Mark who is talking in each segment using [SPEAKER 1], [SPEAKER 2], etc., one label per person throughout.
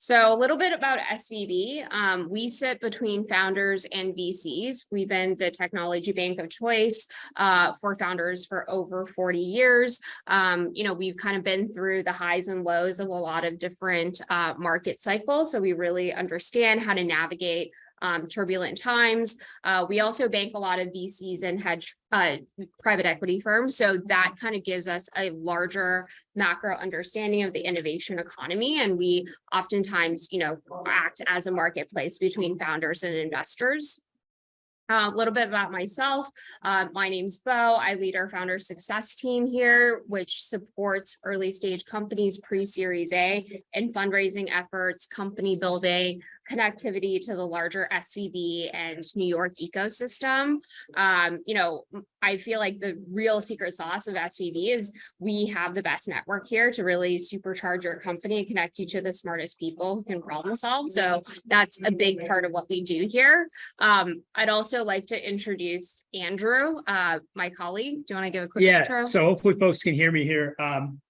[SPEAKER 1] So a little bit about SVB. We sit between founders and VCs. We've been the technology bank of choice for founders for over 40 years. We've kind of been through the highs and lows of a lot of different market cycles. So we really understand how to navigate turbulent times. We also bank a lot of VCs and hedge private equity firms. So that kind of gives us a larger macro understanding of the innovation economy. And we oftentimes, act as a marketplace between founders and investors. A little bit about myself. My name's Bo. I lead our founder success team here, which supports early stage companies pre-Series A and fundraising efforts, company building, connectivity to the larger SVB and New York ecosystem. I feel like the real secret sauce of SVB is we have the best network here to really supercharge your company and connect you to the smartest people who can problem solve. So that's a big part of what we do here. I'd also like to introduce Andrew, my colleague. Do you want to give a quick intro?
[SPEAKER 2] So hopefully folks can hear me here.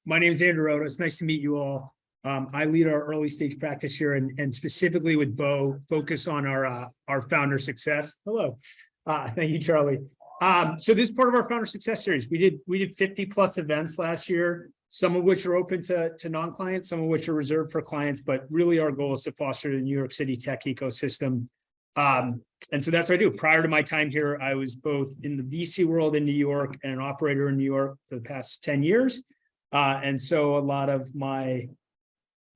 [SPEAKER 2] My name is Andrew Oddo. It's nice to meet you all. I lead our early stage practice here and specifically with Bo, focus on our founder success. Hello. Thank you, Charlie. So this is part of our founder success series. We did 50 plus events last year, some of which are open to non-clients, some of which are reserved for clients, but really our goal is to foster the New York City tech ecosystem. And so that's what I do. Prior to my time here, I was both in the VC world in New York and an operator in New York for the past 10 years. And so a lot of my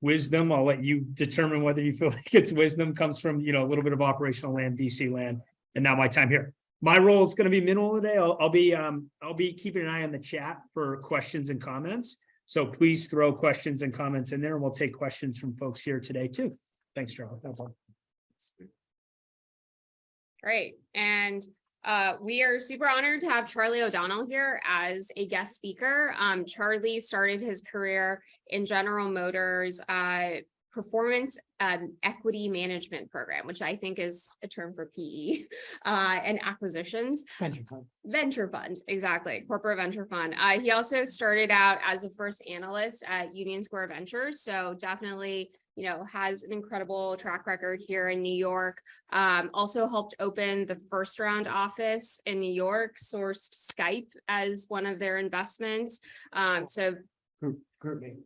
[SPEAKER 2] wisdom, I'll let you determine whether you feel like it's wisdom, comes from, a little bit of operational land, VC land, and now my time here. My role is going to be minimal today. I'll be keeping an eye on the chat for questions and comments. So please throw questions and comments in there, and we'll take questions from folks here today too. Thanks, Charlie. That's all.
[SPEAKER 1] Great. And we are super honored to have Charlie O'Donnell here as a guest speaker. Charlie started his career in General Motors performance equity management program, which I think is a term for PE and acquisitions. Venture fund, exactly. Corporate venture fund. He also started out as a first analyst at Union Square Ventures. So definitely, has an incredible track record here in New York. Also helped open the first round office in New York, sourced Skype as one of their investments. GroupMe,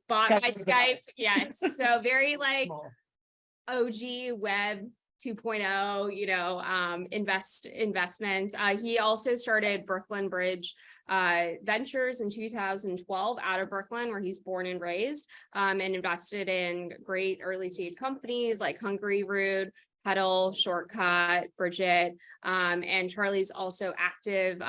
[SPEAKER 1] bought by Skype. Yes. So very like small. OG web 2.0, investment. He also started Brooklyn Bridge Ventures in 2012 out of Brooklyn, where he's born and raised, and invested in great early stage companies like Hungry Root, Pedal, Shortcut, Bridget, and Charlie's also active,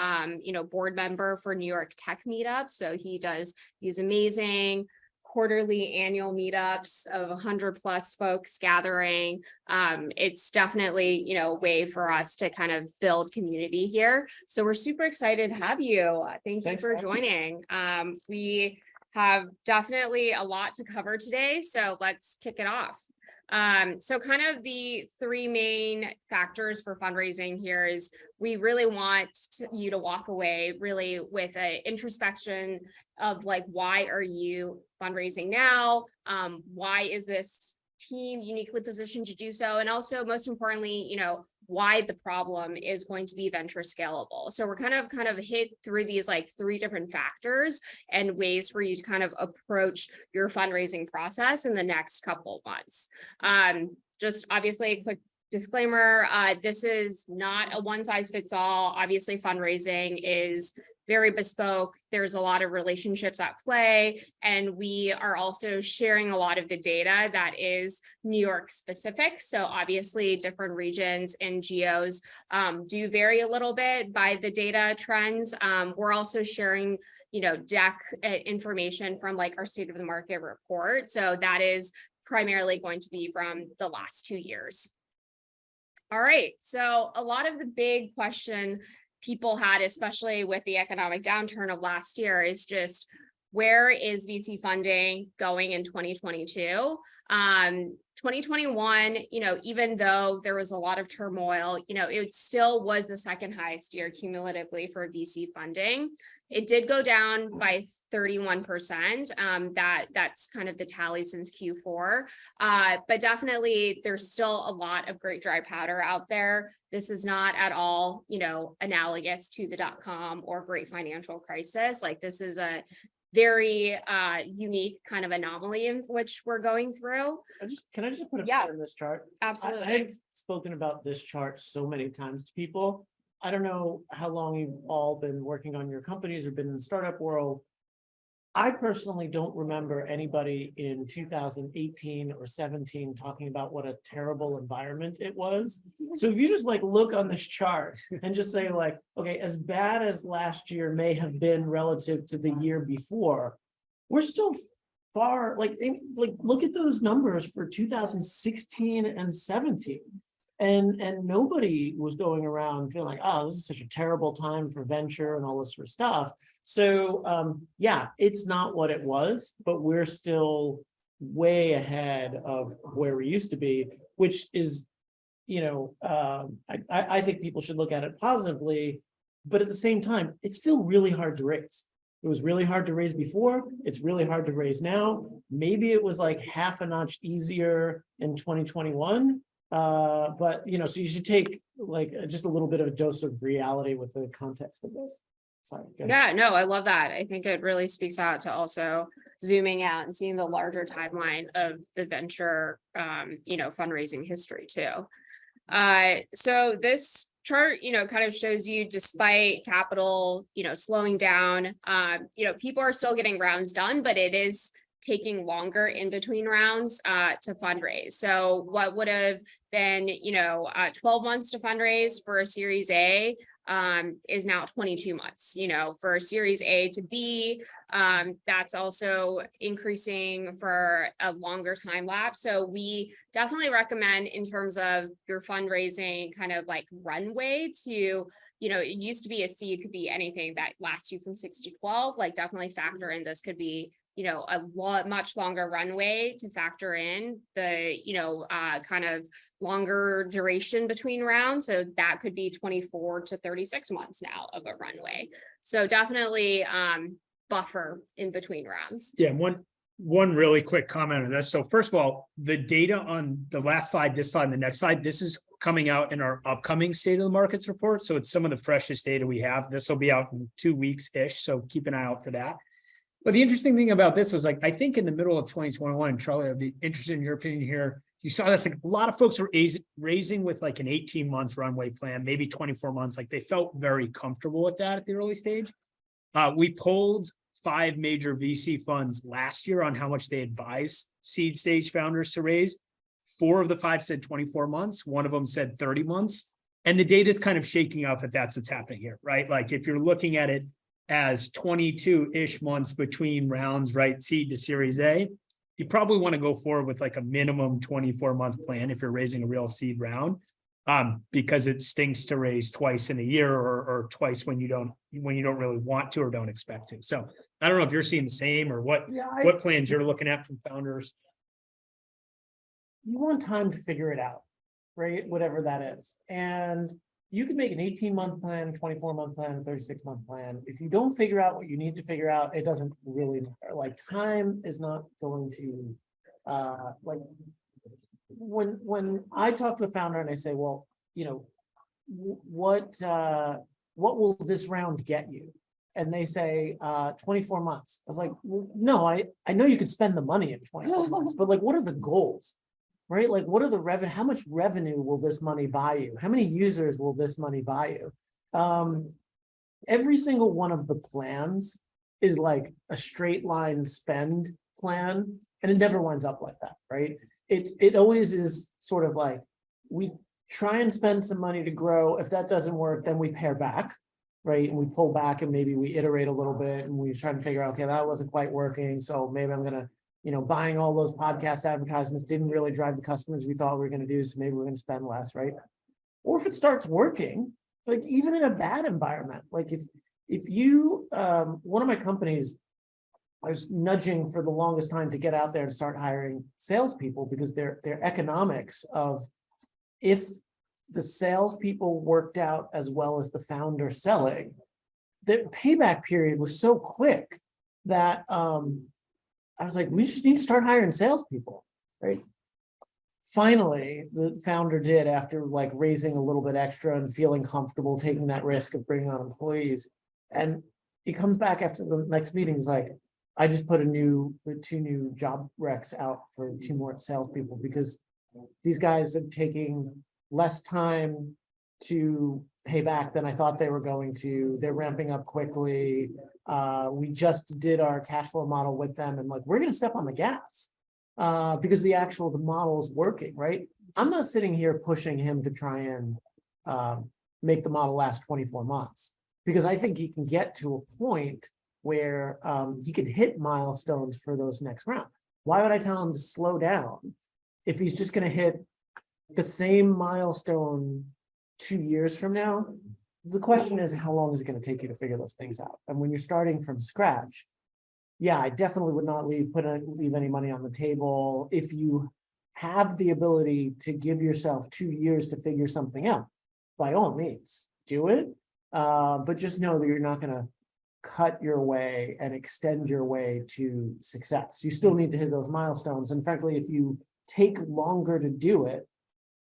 [SPEAKER 1] board member for New York Tech Meetup. So he does these amazing quarterly annual meetups of 100 plus folks gathering. It's definitely, a way for us to kind of build community here. So we're super excited to have you. Thank you for joining. We have definitely a lot to cover today, so let's kick it off. So kind of the three main factors for fundraising here is we really want you to walk away really with an introspection of like, why are you fundraising now? Why is this team uniquely positioned to do so? And also, most importantly, why the problem is going to be venture scalable. So we're kind of hit through these like three different factors and ways for you to kind of approach your fundraising process in the next couple of months. Just obviously a quick disclaimer, this is not a one size fits all. Obviously fundraising is very bespoke. There's a lot of relationships at play, and we are also sharing a lot of the data that is New York specific. So obviously different regions and geos do vary a little bit by the data trends. We're also sharing, deck information from like our state of the market report. So that is primarily going to be from the last 2 years. All right, so a lot of the big question people had, especially with the economic downturn of last year, is just where is VC funding going in 2022? 2021, even though there was a lot of turmoil, it still was the second highest year cumulatively for VC funding. It did go down by 31%. That's kind of the tally since Q4. But definitely there's still a lot of great dry powder out there. This is not at all, analogous to the .com or great financial crisis. Like, this is a very unique kind of anomaly in which we're going through.
[SPEAKER 3] Can I just put a
[SPEAKER 1] Yeah.
[SPEAKER 3] picture in this chart?
[SPEAKER 1] Absolutely.
[SPEAKER 3] I've spoken about this chart so many times to people. I don't know how long you've all been working on your companies or been in the startup world. I personally don't remember anybody in 2018 or 17 talking about what a terrible environment it was. So if you just like look on this chart and just say like, okay, as bad as last year may have been relative to the year before, we're still far, like look at those numbers for 2016 and 17. And nobody was going around feeling like, oh, this is such a terrible time for venture and all this sort of stuff. So yeah, it's not what it was, but we're still way ahead of where we used to be, which is, I think people should look at it positively, but at the same time, it's still really hard to raise. It was really hard to raise before. It's really hard to raise now. Maybe it was like half a notch easier in 2021. But so you should take like just a little bit of a dose of reality with the context of this. Sorry.
[SPEAKER 1] Yeah, no, I love that. I think it really speaks out to also zooming out and seeing the larger timeline of the venture, fundraising history too. So this chart, kind of shows you, despite capital, slowing down, people are still getting rounds done, but it is taking longer in between rounds to fundraise. So what would have been, 12 months to fundraise for a Series A is now 22 months, for a Series A to B. That's also increasing for a longer time lapse. So we definitely recommend, in terms of your fundraising kind of like runway, to it used to be a seed could be anything that lasts you from 6 to 12, like definitely factor in this could be a much longer runway to factor in the, kind of longer duration between rounds. So that could be 24 to 36 months now of a runway. So definitely buffer in between rounds.
[SPEAKER 2] Yeah, one really quick comment on this. So first of all, the data on the last slide, this slide, and the next slide, this is coming out in our upcoming State of the Markets report. So it's some of the freshest data we have. This will be out in 2 weeks-ish. So keep an eye out for that. But the interesting thing about this was, like, I think in the middle of 2021, Charlie, I'd be interested in your opinion here. You saw this, like, a lot of folks were raising with like an 18-month runway plan, maybe 24 months. Like, they felt very comfortable with that at the early stage. We polled 5 major VC funds last year on how much they advise seed stage founders to raise. 4 of the 5 said 24 months. One of them said 30 months. And the data is kind of shaking out that that's what's happening here, right? Like, if you're looking at it as 22-ish months between rounds, right, seed to Series A, you probably want to go forward with like a minimum 24-month plan if you're raising a real seed round, because it stinks to raise twice in a year or twice when you don't really want to or don't expect to. So I don't know if you're seeing the same or what plans you're looking at from founders.
[SPEAKER 3] You want time to figure it out, right? Whatever that is. And you can make an 18-month plan, 24-month plan, 36-month plan. If you don't figure out what you need to figure out, it doesn't really matter. Like, time is not going to, like, when I talk to a founder and I say, well, what will this round get you? And they say 24 months. I was like, well, no, I know you could spend the money in 24 months, but like, what are the goals? Right? Like, what are the revenue? How much revenue will this money buy you? How many users will this money buy you? Every single one of the plans is like a straight line spend plan, and it never winds up like that, right? It always is sort of like, we try and spend some money to grow. If that doesn't work, then we pare back, right? And we pull back and maybe we iterate a little bit and we try to figure out, okay, that wasn't quite working. So maybe I'm gonna, buying all those podcast advertisements didn't really drive the customers we thought we were going to do. So maybe we're going to spend less, right? Or if it starts working, like even in a bad environment, like if you, one of my companies, I was nudging for the longest time to get out there and start hiring salespeople because their economics of if the salespeople worked out as well as the founder selling, the payback period was so quick that I was like, we just need to start hiring salespeople, right? Finally, the founder did, after like raising a little bit extra and feeling comfortable taking that risk of bringing on employees. And he comes back after the next meeting, he's like, I just put two new job recs out for 2 more salespeople because these guys are taking less time to pay back than I thought they were going to. They're ramping up quickly. We just did our cash flow model with them, and like, we're going to step on the gas because the model is working, right? I'm not sitting here pushing him to try and make the model last 24 months because I think he can get to a point where he can hit milestones for those next round. Why would I tell him to slow down if he's just going to hit the same milestone 2 years from now? The question is, how long is it going to take you to figure those things out? And when you're starting from scratch, yeah, I definitely would not leave any money on the table. If you have the ability to give yourself 2 years to figure something out, by all means, do it. But just know that you're not going to cut your way and extend your way to success. You still need to hit those milestones. And frankly, if you take longer to do it,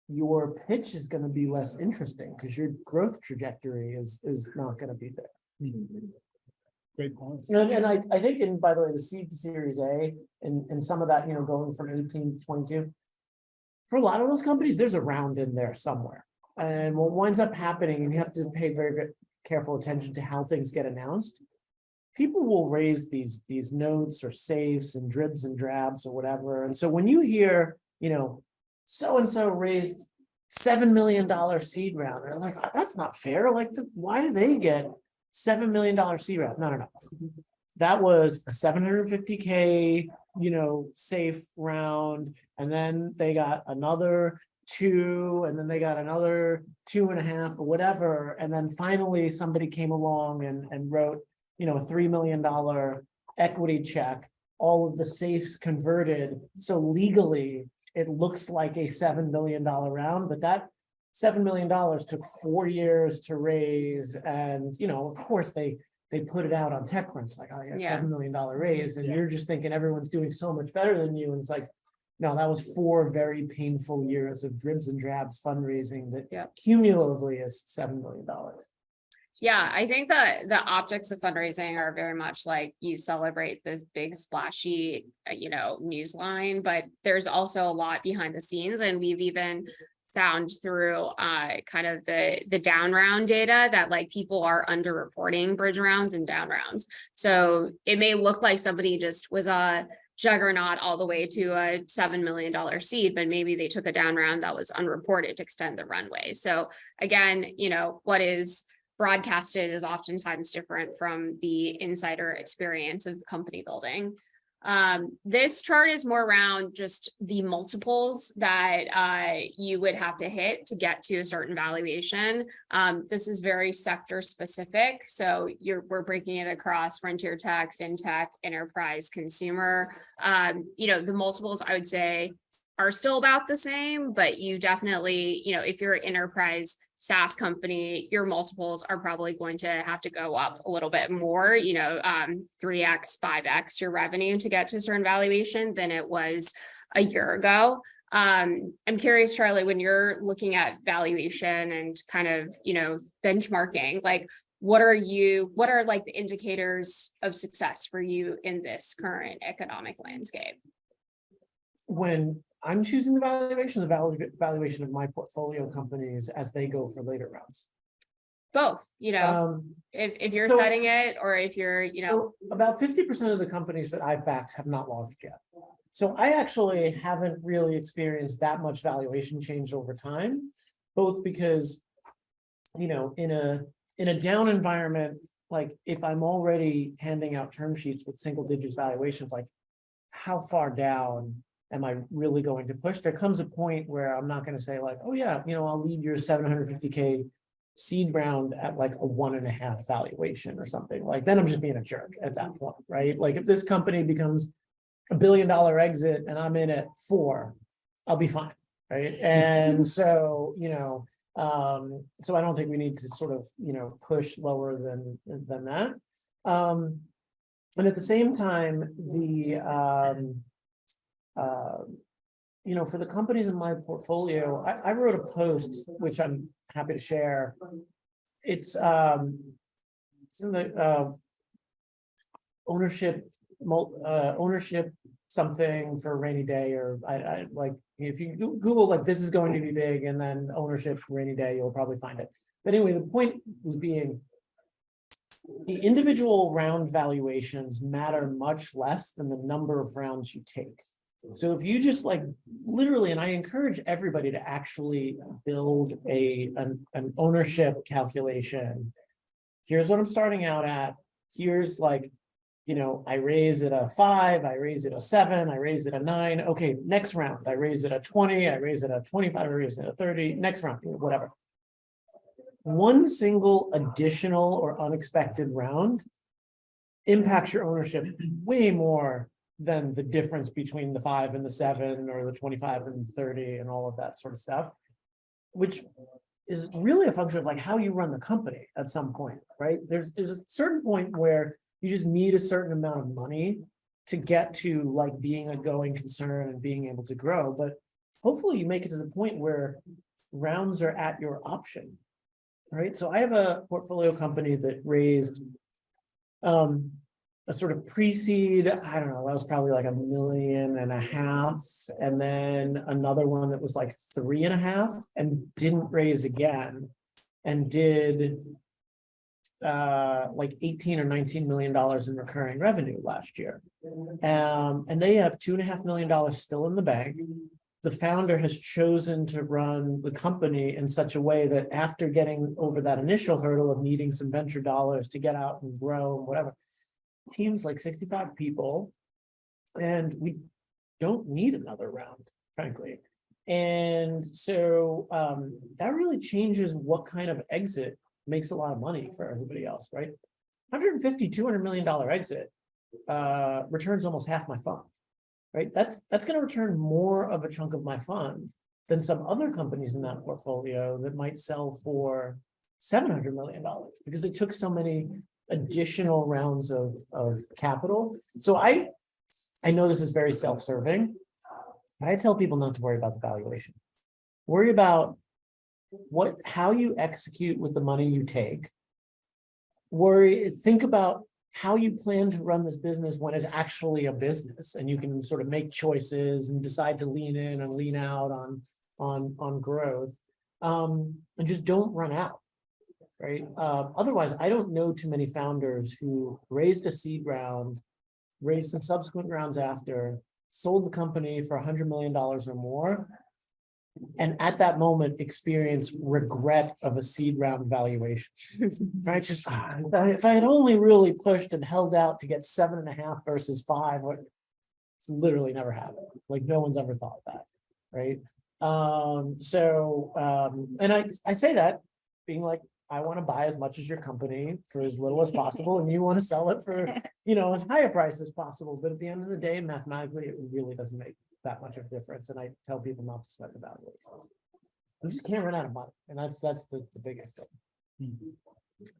[SPEAKER 3] your pitch is going to be less interesting because your growth trajectory is not going to be there.
[SPEAKER 2] Great points.
[SPEAKER 3] And I think, and by the way, the seed to Series A and some of that, going from 18 to 22, for a lot of those companies, there's a round in there somewhere. And what winds up happening, and you have to pay very, very careful attention to how things get announced. People will raise these notes or safes and dribs and drabs or whatever. And so when you hear, so-and-so raised $7 million seed round, they're like, that's not fair. Like, why do they get $7 million seed round? No. That was a 750K, safe round. And then they got another 2, and then they got another 2.5 or whatever. And then finally somebody came along and wrote, a $3 million equity check, all of the safes converted. So legally it looks like a $7 million round, but that $7 million took 4 years to raise. And, of course they put it out on TechCrunch, like, oh, yeah, $7 million raise. And you're just thinking everyone's doing so much better than you. And it's like, no, that was 4 very painful years of dribs and drabs fundraising that cumulatively is $7 million.
[SPEAKER 1] Yeah, I think that the optics of fundraising are very much like you celebrate this big splashy, news line, but there's also a lot behind the scenes. And we've even found through kind of the down round data that like people are underreporting bridge rounds and down rounds. So it may look like somebody just was a juggernaut all the way to a $7 million seed, but maybe they took a down round that was unreported to extend the runway. So again, what is broadcasted is oftentimes different from the insider experience of company building. This chart is more around just the multiples that you would have to hit to get to a certain valuation. This is very sector specific. So we're breaking it across frontier tech, fintech, enterprise, consumer. The multiples I would say are still about the same, but you definitely, if you're an enterprise SaaS company, your multiples are probably going to have to go up a little bit more, 3x, 5x your revenue to get to a certain valuation than it was a year ago. I'm curious, Charlie, when you're looking at valuation and kind of, benchmarking, like what are like the indicators of success for you in this current economic landscape?
[SPEAKER 3] When I'm choosing the valuation of my portfolio companies as they go for later rounds.
[SPEAKER 1] Both, if you're setting it or if you're,
[SPEAKER 3] So about 50% of the companies that I've backed have not launched yet. So I actually haven't really experienced that much valuation change over time, both because, in a down environment, like if I'm already handing out term sheets with single digits valuations, like how far down am I really going to push? There comes a point where I'm not going to say like, oh yeah, I'll lead your 750K seed round at like a 1.5 valuation or something, like then I'm just being a jerk at that point, right? Like if this company becomes $1 billion exit and I'm in at 4, I'll be fine, right? And so, so I don't think we need to sort of, push lower than that. And at the same time, for the companies in my portfolio, I wrote a post, which I'm happy to share. It's in the ownership something for a rainy day, or I like, if you Google like this is going to be big and then ownership rainy day, you'll probably find it. But anyway, the point was being the individual round valuations matter much less than the number of rounds you take. So if you just like literally, and I encourage everybody to actually build an ownership calculation. Here's what I'm starting out at. Here's like, I raise it a 5, I raise it a 7, I raise it a 9. Okay, next round, I raise it a 20, I raise it a 25, I raise it a 30, next round, whatever. One single additional or unexpected round impacts your ownership way more than the difference between the 5 and the 7 or the 25 and 30 and all of that sort of stuff, which is really a function of like how you run the company at some point, right? There's a certain point where you just need a certain amount of money to get to like being a going concern and being able to grow. But hopefully you make it to the point where rounds are at your option, right? So I have a portfolio company that raised a sort of pre-seed, I don't know, that was probably like $1.5 million, and then another one that was like 3.5 and didn't raise again, and did like 18 or $19 million in recurring revenue last year. And they have $2.5 million still in the bank. The founder has chosen to run the company in such a way that after getting over that initial hurdle of needing some venture dollars to get out and grow and whatever, team's like 65 people, and we don't need another round, frankly. And so that really changes what kind of exit makes a lot of money for everybody else, right? $150-200 million exit returns almost half my fund, right? That's going to return more of a chunk of my fund than some other companies in that portfolio that might sell for $700 million because they took so many additional rounds of capital. So I know this is very self-serving, but I tell people not to worry about the valuation. Worry about how you execute with the money you take. Think about how you plan to run this business when it's actually a business and you can sort of make choices and decide to lean in and lean out on growth. And just don't run out. Right. Otherwise, I don't know too many founders who raised a seed round, raised some subsequent rounds after, sold the company for $100 million or more, and at that moment experience regret of a seed round valuation. Right? Just if I had only really pushed and held out to get 7.5 versus 5, it's literally never happened. Like no one's ever thought that. Right. And I say that being like, I want to buy as much as your company for as little as possible, and you want to sell it for, as high a price as possible. But at the end of the day, mathematically, it really doesn't make that much of a difference. And I tell people not to sweat the valuations. You just can't run out of money, and that's the biggest thing.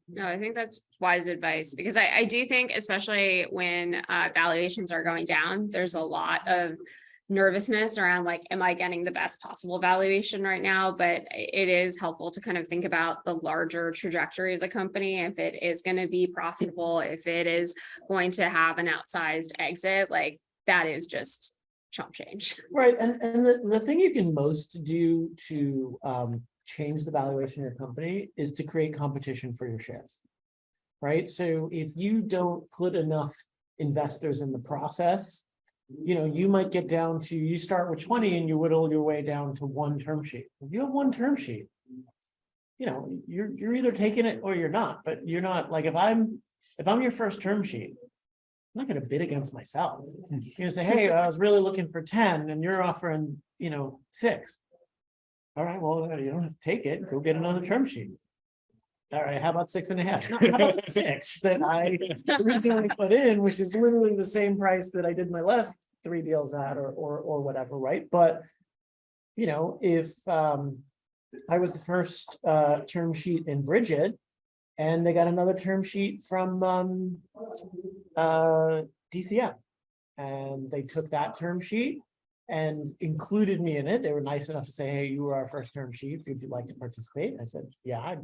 [SPEAKER 1] No, I think that's wise advice because I do think, especially when valuations are going down, there's a lot of nervousness around like, am I getting the best possible valuation right now? But it is helpful to kind of think about the larger trajectory of the company. If it is going to be profitable, if it is going to have an outsized exit, like that is just chump change.
[SPEAKER 3] Right. And the thing you can most do to change the valuation of your company is to create competition for your shares. Right. So if you don't put enough investors in the process, you might get down to, you start with 20 and you whittle your way down to 1 term sheet. If you have 1 term sheet, you're either taking it or you're not, but you're not like, if I'm your first term sheet, I'm not going to bid against myself. You're going to say, hey, I was really looking for 10 and you're offering, 6. All right, well, you don't have to take it. Go get another term sheet. all right, how about 6.5? No, how about the 6 that I originally put in, which is literally the same price that I did my last 3 deals at or whatever, right? But, you know, if I was the first term sheet in Bridget, and they got another term sheet from DCM, and they took that term sheet and included me in it. They were nice enough to say, hey, you were our first term sheet. Would you like to participate? I said, yeah, I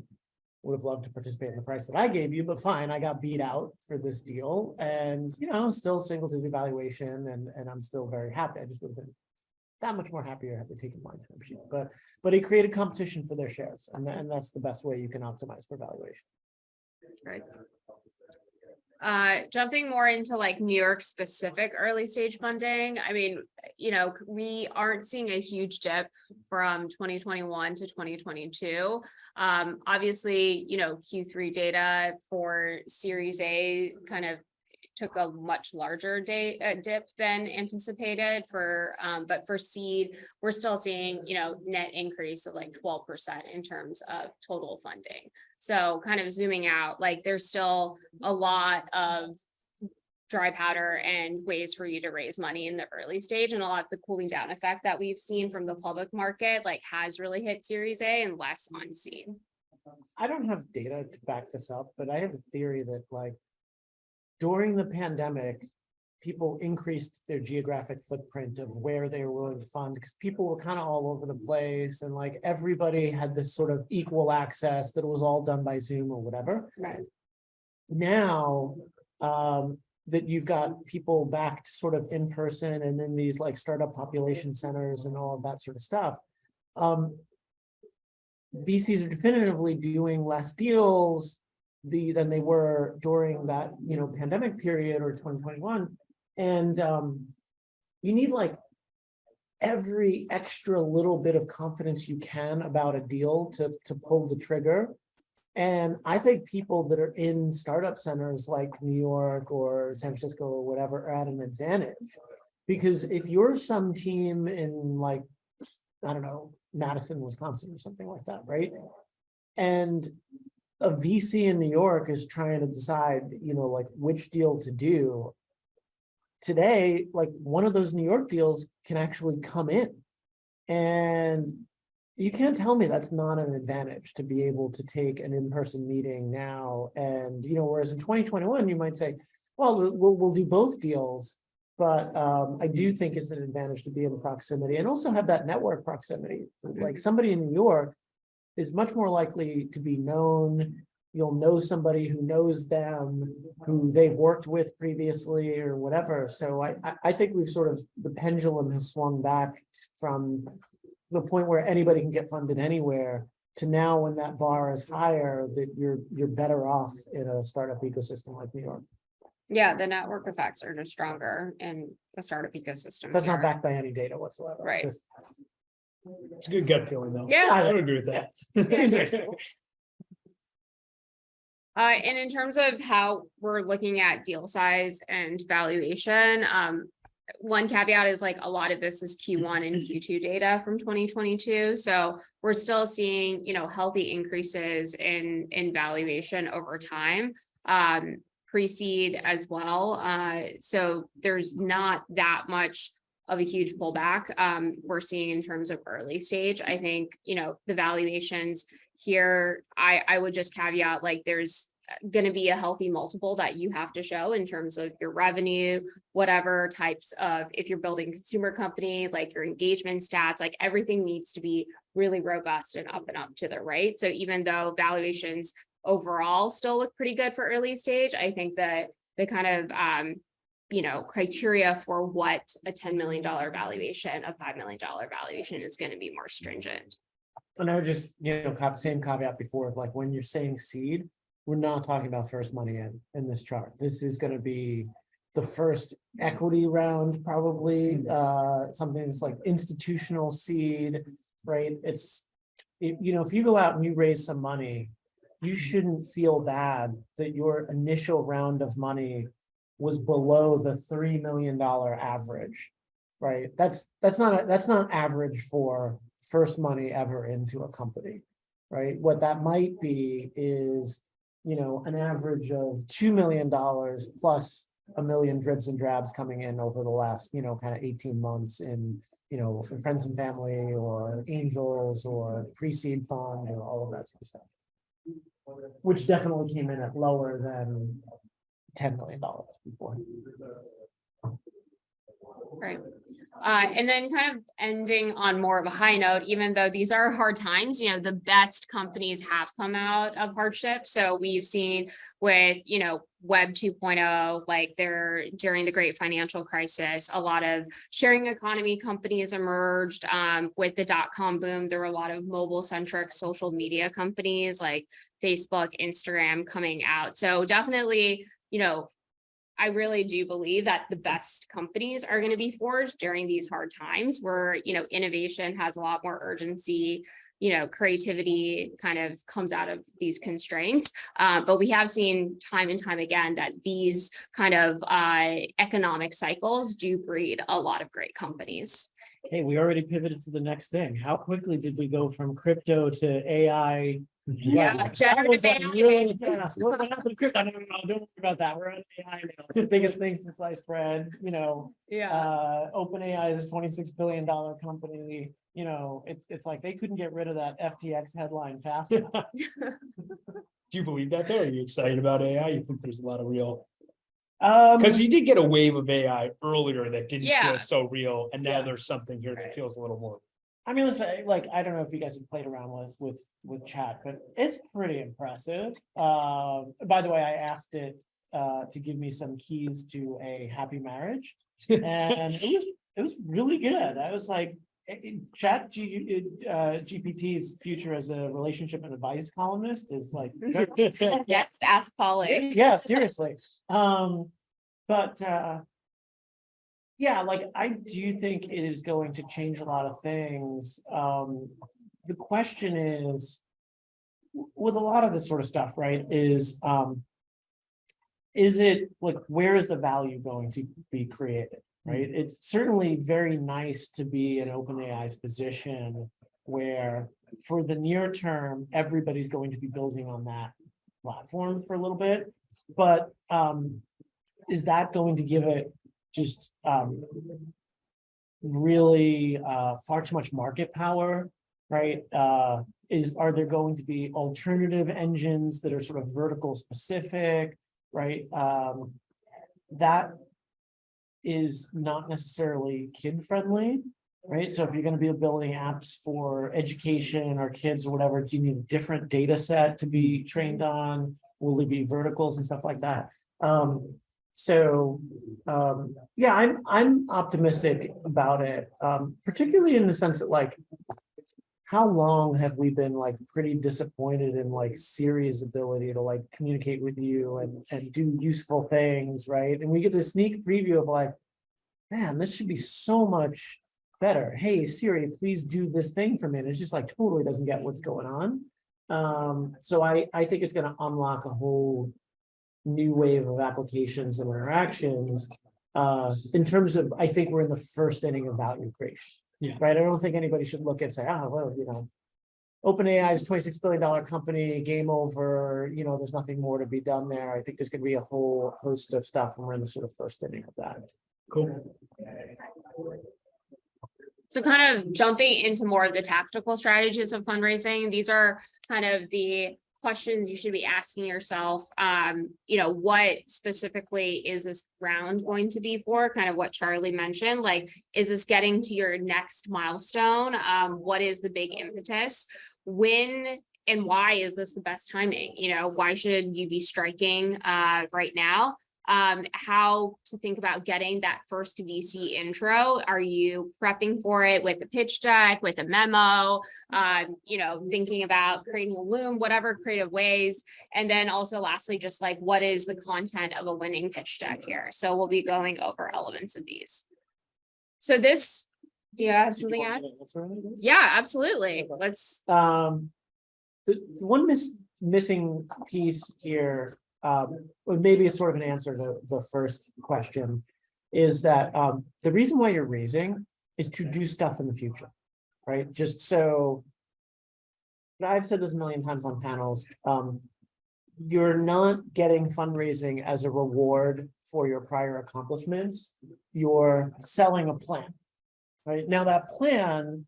[SPEAKER 3] would have loved to participate in the price that I gave you, but fine, I got beat out for this deal. And, you know, still single digit valuation, and I'm still very happy. I just would have been that much more happier had they taken my term sheet. But it created competition for their shares. And that's the best way you can optimize for valuation.
[SPEAKER 1] Right. Jumping more into like New York specific early stage funding. I mean, you know, we aren't seeing a huge dip from 2021 to 2022. Obviously, you know, Q3 data for Series A kind of took a much larger dip than anticipated for, but for seed, we're still seeing, you know, net increase of like 12% in terms of total funding. So kind of zooming out, like there's still a lot of dry powder and ways for you to raise money in the early stage, and a lot of the cooling down effect that we've seen from the public market like has really hit Series A and less on seed.
[SPEAKER 3] I don't have data to back this up, but I have a theory that like during the pandemic, people increased their geographic footprint of where they were willing to fund, because people were kind of all over the place, and like everybody had this sort of equal access that it was all done by Zoom or whatever.
[SPEAKER 1] Right.
[SPEAKER 3] Now, that you've got people back to sort of in person, and then these like startup population centers and all of that sort of stuff. VCs are definitively doing less deals than they were during that, you know, pandemic period or 2021. And you need like every extra little bit of confidence you can about a deal to pull the trigger. And I think people that are in startup centers like New York or San Francisco or whatever are at an advantage. Because if you're some team in like, I don't know, Madison, Wisconsin or something like that, right? And a VC in New York is trying to decide, you know, like which deal to do. Today, like one of those New York deals can actually come in. And you can't tell me that's not an advantage to be able to take an in-person meeting now. And, you know, whereas in 2021, you might say, well, we'll do both deals. But I do think it's an advantage to be in proximity and also have that network proximity. Like somebody in New York is much more likely to be known. You'll know somebody who knows them, who they've worked with previously or whatever. So I think we've sort of, the pendulum has swung back from the point where anybody can get funded anywhere to now when that bar is higher, that you're better off in a startup ecosystem like New York.
[SPEAKER 1] Yeah, the network effects are just stronger in the startup ecosystem.
[SPEAKER 3] That's not
[SPEAKER 1] here.
[SPEAKER 3] backed by any data whatsoever.
[SPEAKER 1] Right.
[SPEAKER 3] Just-
[SPEAKER 2] It's a good gut feeling though.
[SPEAKER 1] Yeah.
[SPEAKER 2] I would agree with that.
[SPEAKER 3] Seems nice.
[SPEAKER 1] And in terms of how we're looking at deal size and valuation, one caveat is like a lot of this is Q1 and Q2 data from 2022. So we're still seeing, you know, healthy increases in valuation over time, pre-seed as well. So there's not that much of a huge pullback we're seeing in terms of early stage. I think, you know, the valuations here, I would just caveat, like there's going to be a healthy multiple that you have to show in terms of your revenue, whatever types of, if you're building a consumer company, like your engagement stats, like everything needs to be really robust and up to the right. So even though valuations overall still look pretty good for early stage, I think that the kind of, you know, criteria for what a $10 million valuation, a $5 million valuation is going to be more stringent.
[SPEAKER 3] And I would just, you know, same caveat before, like when you're saying seed, we're not talking about first money in this chart. This is going to be the first equity round, probably something that's like institutional seed, right? You know, if you go out and you raise some money, you shouldn't feel bad that your initial round of money was below the $3 million average, right? That's not average for first money ever into a company. right? What that might be is, an average of $2 million plus a million dribs and drabs coming in over the last, kind of 18 months in friends and family or angels or pre-seed fund or all of that sort of stuff. Which definitely came in at lower than $10 million before.
[SPEAKER 1] Right. And then kind of ending on more of a high note, even though these are hard times, the best companies have come out of hardship. So we've seen with, Web 2.0, like during the great financial crisis, a lot of sharing economy companies emerged. With the .com boom, there were a lot of mobile centric social media companies like Facebook, Instagram coming out. So definitely, I really do believe that the best companies are going to be forged during these hard times where, innovation has a lot more urgency, creativity kind of comes out of these constraints. But we have seen time and time again that these kind of economic cycles do breed a lot of great companies.
[SPEAKER 3] Hey, we already pivoted to the next thing. How quickly did we go from crypto to AI?
[SPEAKER 1] Yeah,
[SPEAKER 3] That was like
[SPEAKER 1] generative
[SPEAKER 3] really fast. What happened to crypto? No, don't worry about that. We're on AI now. It's the biggest thing since sliced bread. OpenAI is a $26 billion company. It's like they couldn't get rid of that FTX headline fast enough.
[SPEAKER 2] Do you believe that though? Are you excited about AI? You think there's a lot of real,
[SPEAKER 3] Because
[SPEAKER 2] because you did get a wave of AI earlier that didn't
[SPEAKER 1] Yeah.
[SPEAKER 2] feel so real, and now
[SPEAKER 3] Yeah.
[SPEAKER 2] there's something here that feels a little more.
[SPEAKER 3] I mean, listen, like I don't know if you guys have played around with chat, but it's pretty impressive. By the way, I asked it to give me some keys to a happy marriage, and it was really good. I was like, GPT's future as a relationship and advice columnist is like
[SPEAKER 1] Next, ask Polly.
[SPEAKER 3] yeah, seriously. But yeah, like I do think it is going to change a lot of things. The question is, with a lot of this sort of stuff, right, is it like, where is the value going to be created, right? It's certainly very nice to be in OpenAI's position where for the near term, everybody's going to be building on that platform for a little bit, but is that going to give it just really far too much market power, right? Are there going to be alternative engines that are sort of vertical specific, right? That is not necessarily kid friendly, right? So if you're going to be building apps for education or kids or whatever, do you need a different data set to be trained on? Will there be verticals and stuff like that? Yeah, I'm optimistic about it, particularly in the sense that like, how long have we been like pretty disappointed in like Siri's ability to like communicate with you and do useful things, right? And we get this sneak preview of like, man, this should be so much better. Hey, Siri, please do this thing for me. And it's just like totally doesn't get what's going on. So I think it's going to unlock a whole new wave of applications and interactions. In terms of, I think we're in the first inning of value creation.
[SPEAKER 2] Yeah.
[SPEAKER 3] Right. I don't think anybody should look and say, oh, well, OpenAI is a $26 billion company, game over, there's nothing more to be done there. I think there's going to be a whole host of stuff, and we're in the sort of first inning of that.
[SPEAKER 2] Cool.
[SPEAKER 1] So kind of jumping into more of the tactical strategies of fundraising, these are kind of the questions you should be asking yourself. What specifically is this round going to be for? Kind of what Charlie mentioned, like, is this getting to your next milestone? What is the big impetus? When and why is this the best timing? Why should you be striking right now? How to think about getting that first VC intro. Are you prepping for it with a pitch deck, with a memo, thinking about creating a loom, whatever creative ways. And then also lastly, just like, what is the content of a winning pitch deck here? So we'll be going over elements of these. So this, do you have something to add? Yeah, absolutely. Let's.
[SPEAKER 3] The one missing piece here, maybe it's sort of an answer to the first question, is that the reason why you're raising is to do stuff in the future, right? Just so I've said this a million times on panels, you're not getting fundraising as a reward for your prior accomplishments. You're selling a plan, right? Now that plan,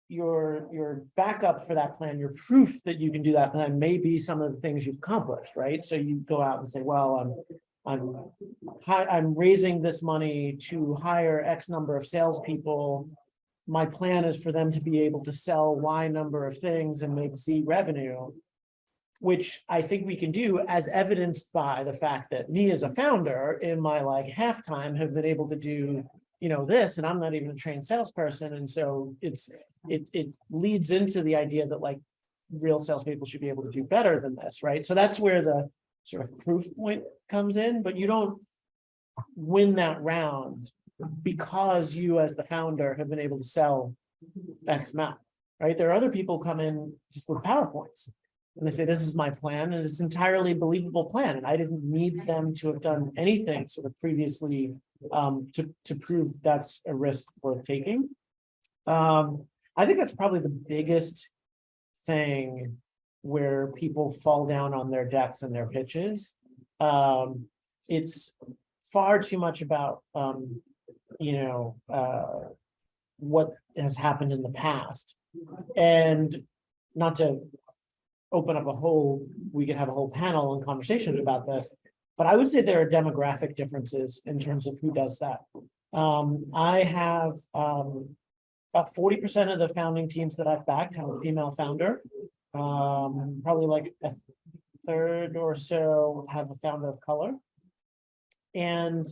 [SPEAKER 3] your backup for that plan, your proof that you can do that plan may be some of the things you've accomplished, right? So you go out and say, well, I'm raising this money to hire X number of salespeople. My plan is for them to be able to sell Y number of things and make Z revenue, which I think we can do, as evidenced by the fact that me as a founder in my like halftime have been able to do, this, and I'm not even a trained salesperson. And so it leads into the idea that like real salespeople should be able to do better than this, right? So that's where the sort of proof point comes in, but you don't win that round because you as the founder have been able to sell X amount, right? There are other people come in just with PowerPoints and they say, this is my plan, and it's entirely believable plan. And I didn't need them to have done anything sort of previously to prove that's a risk worth taking. I think that's probably the biggest thing where people fall down on their decks and their pitches. It's far too much about, what has happened in the past. And not to open up we could have a whole panel and conversation about this, but I would say there are demographic differences in terms of who does that. I have about 40% of the founding teams that I've backed have a female founder. Probably like a third or so have a founder of color. And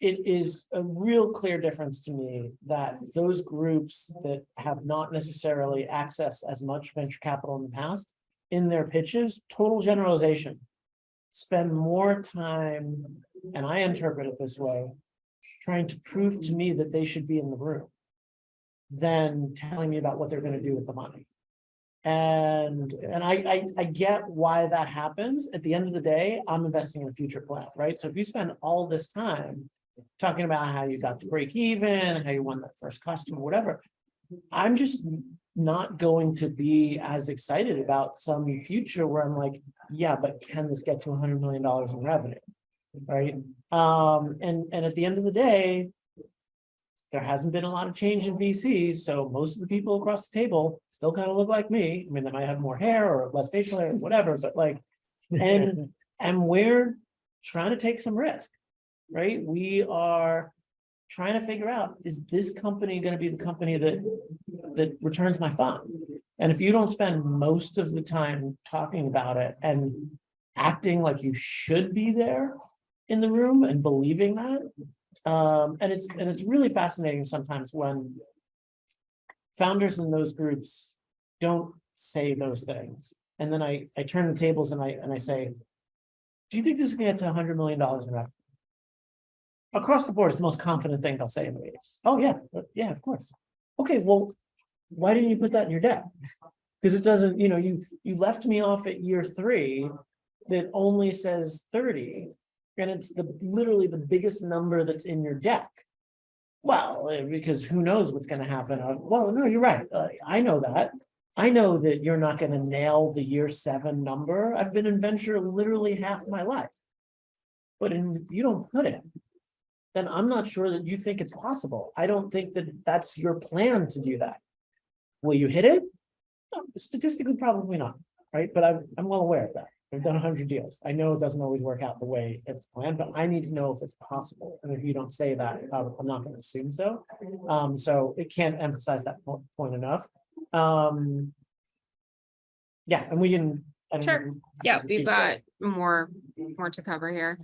[SPEAKER 3] it is a real clear difference to me that those groups that have not necessarily accessed as much venture capital in the past, in their pitches, total generalization, spend more time, and I interpret it this way, trying to prove to me that they should be in the room than telling me about what they're going to do with the money. And I get why that happens. At the end of the day, I'm investing in a future plan, right? So if you spend all this time talking about how you got to break even, how you won that first customer, whatever, I'm just not going to be as excited about some future where I'm like, yeah, but can this get to $100 million in revenue, right? And at the end of the day, there hasn't been a lot of change in VCs, so most of the people across the table still kind of look like me. I mean, they might have more hair or less facial hair or whatever, but like, and we're trying to take some risk, right? We are trying to figure out, is this company going to be the company that returns my fund? And if you don't spend most of the time talking about it and acting like you should be there in the room and believing that, and it's really fascinating sometimes when founders in those groups don't say those things. And then I turn the tables and I say, do you think this is going to get to $100 million in revenue? Across the board, it's the most confident thing they'll say in the meeting. Oh yeah, of course. Okay, well, why didn't you put that in your deck? Because it doesn't, you left me off at year 3 that only says 30. And it's literally the biggest number that's in your deck. Well, because who knows what's going to happen. Well, no, you're right. I know that. I know that you're not going to nail the year 7 number. I've been in venture literally half my life. But if you don't put it, then I'm not sure that you think it's possible. I don't think that that's your plan to do that. Will you hit it? No, statistically, probably not, right? But I'm well aware of that. I've done 100 deals. I know it doesn't always work out the way it's planned, but I need to know if it's possible. And if you don't say that, I'm not going to assume so. So it can't emphasize that point enough. Yeah, and we can.
[SPEAKER 1] Sure. Yeah, we've got more to cover here.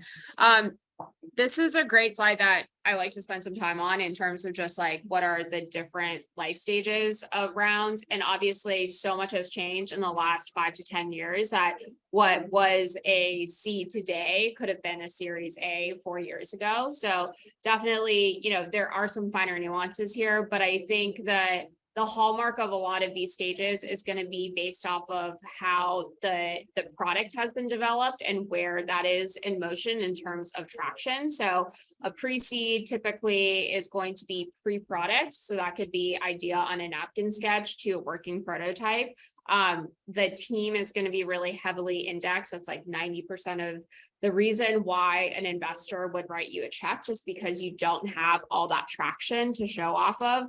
[SPEAKER 1] This is a great slide that I like to spend some time on in terms of just like what are the different life stages of rounds. And obviously so much has changed in the last 5 to 10 years that what was a C today could have been a Series A 4 years ago. So definitely, there are some finer nuances here, but I think that the hallmark of a lot of these stages is going to be based off of how the product has been developed and where that is in motion in terms of traction. So a pre-seed typically is going to be pre-product. So that could be idea on a napkin sketch to a working prototype. The team is going to be really heavily indexed. That's like 90% of the reason why an investor would write you a check, just because you don't have all that traction to show off of.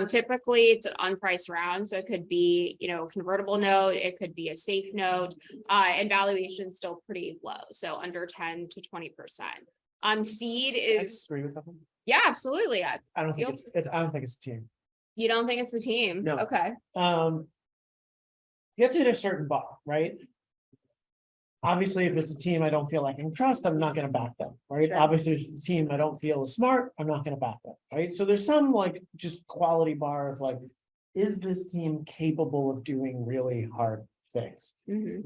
[SPEAKER 1] Typically it's an unpriced round. So it could be, convertible note, it could be a safe note, and valuation still pretty low. So under 10 to 20%. Seed
[SPEAKER 3] I
[SPEAKER 1] is,
[SPEAKER 3] agree with that.
[SPEAKER 1] yeah, absolutely.
[SPEAKER 3] I don't think
[SPEAKER 1] Feel-
[SPEAKER 3] it's I don't think it's a team.
[SPEAKER 1] You don't think it's the team?
[SPEAKER 3] No.
[SPEAKER 1] Okay.
[SPEAKER 3] You have to hit a certain bar, right? Obviously, if it's a team I don't feel I can trust, I'm not gonna back them, right?
[SPEAKER 1] Sure.
[SPEAKER 3] Obviously, if it's a team I don't feel is smart, I'm not gonna back them, right? So there's some like just quality bar of like, is this team capable of doing really hard things?
[SPEAKER 1] Mhm.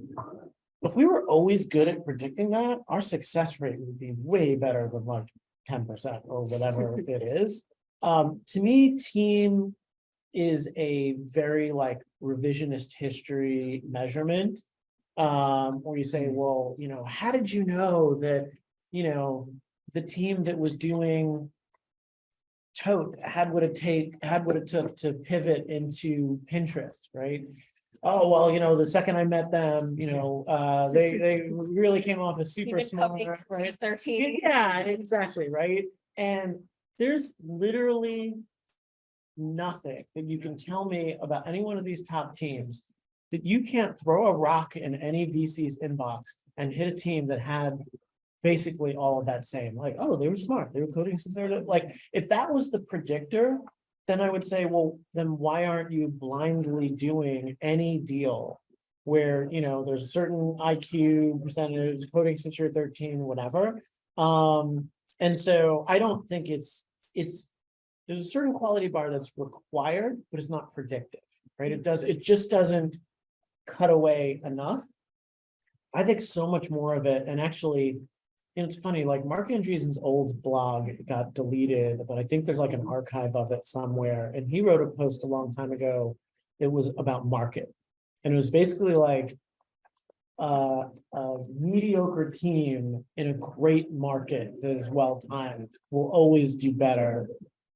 [SPEAKER 3] If we were always good at predicting that, our success rate would be way better than like 10% or whatever it is. To me, team is a very like revisionist history measurement. Where you say, well, how did you know that, the team that was doing tote had what it took to pivot into Pinterest, right? Oh, well, the second I met them, they really came off as super
[SPEAKER 1] Even
[SPEAKER 3] smart,
[SPEAKER 1] cupcakes since
[SPEAKER 3] right?
[SPEAKER 1] he was 13.
[SPEAKER 3] Yeah, exactly, right? And there's literally nothing that you can tell me about any one of these top teams that you can't throw a rock in any VC's inbox and hit a team that had basically all of that same, like, oh, they were smart, they were coding since they were like, if that was the predictor, then I would say, well, then why aren't you blindly doing any deal where, there's a certain IQ percentage, coding since you're 13, whatever. And so I don't think it's there's a certain quality bar that's required, but it's not predictive, right? It just doesn't cut away enough. I think so much more of it, and actually, it's funny, like Mark Andreessen's old blog got deleted, but I think there's like an archive of it somewhere, and he wrote a post a long time ago. It was about market, and it was basically like a mediocre team in a great market that is well timed will always do better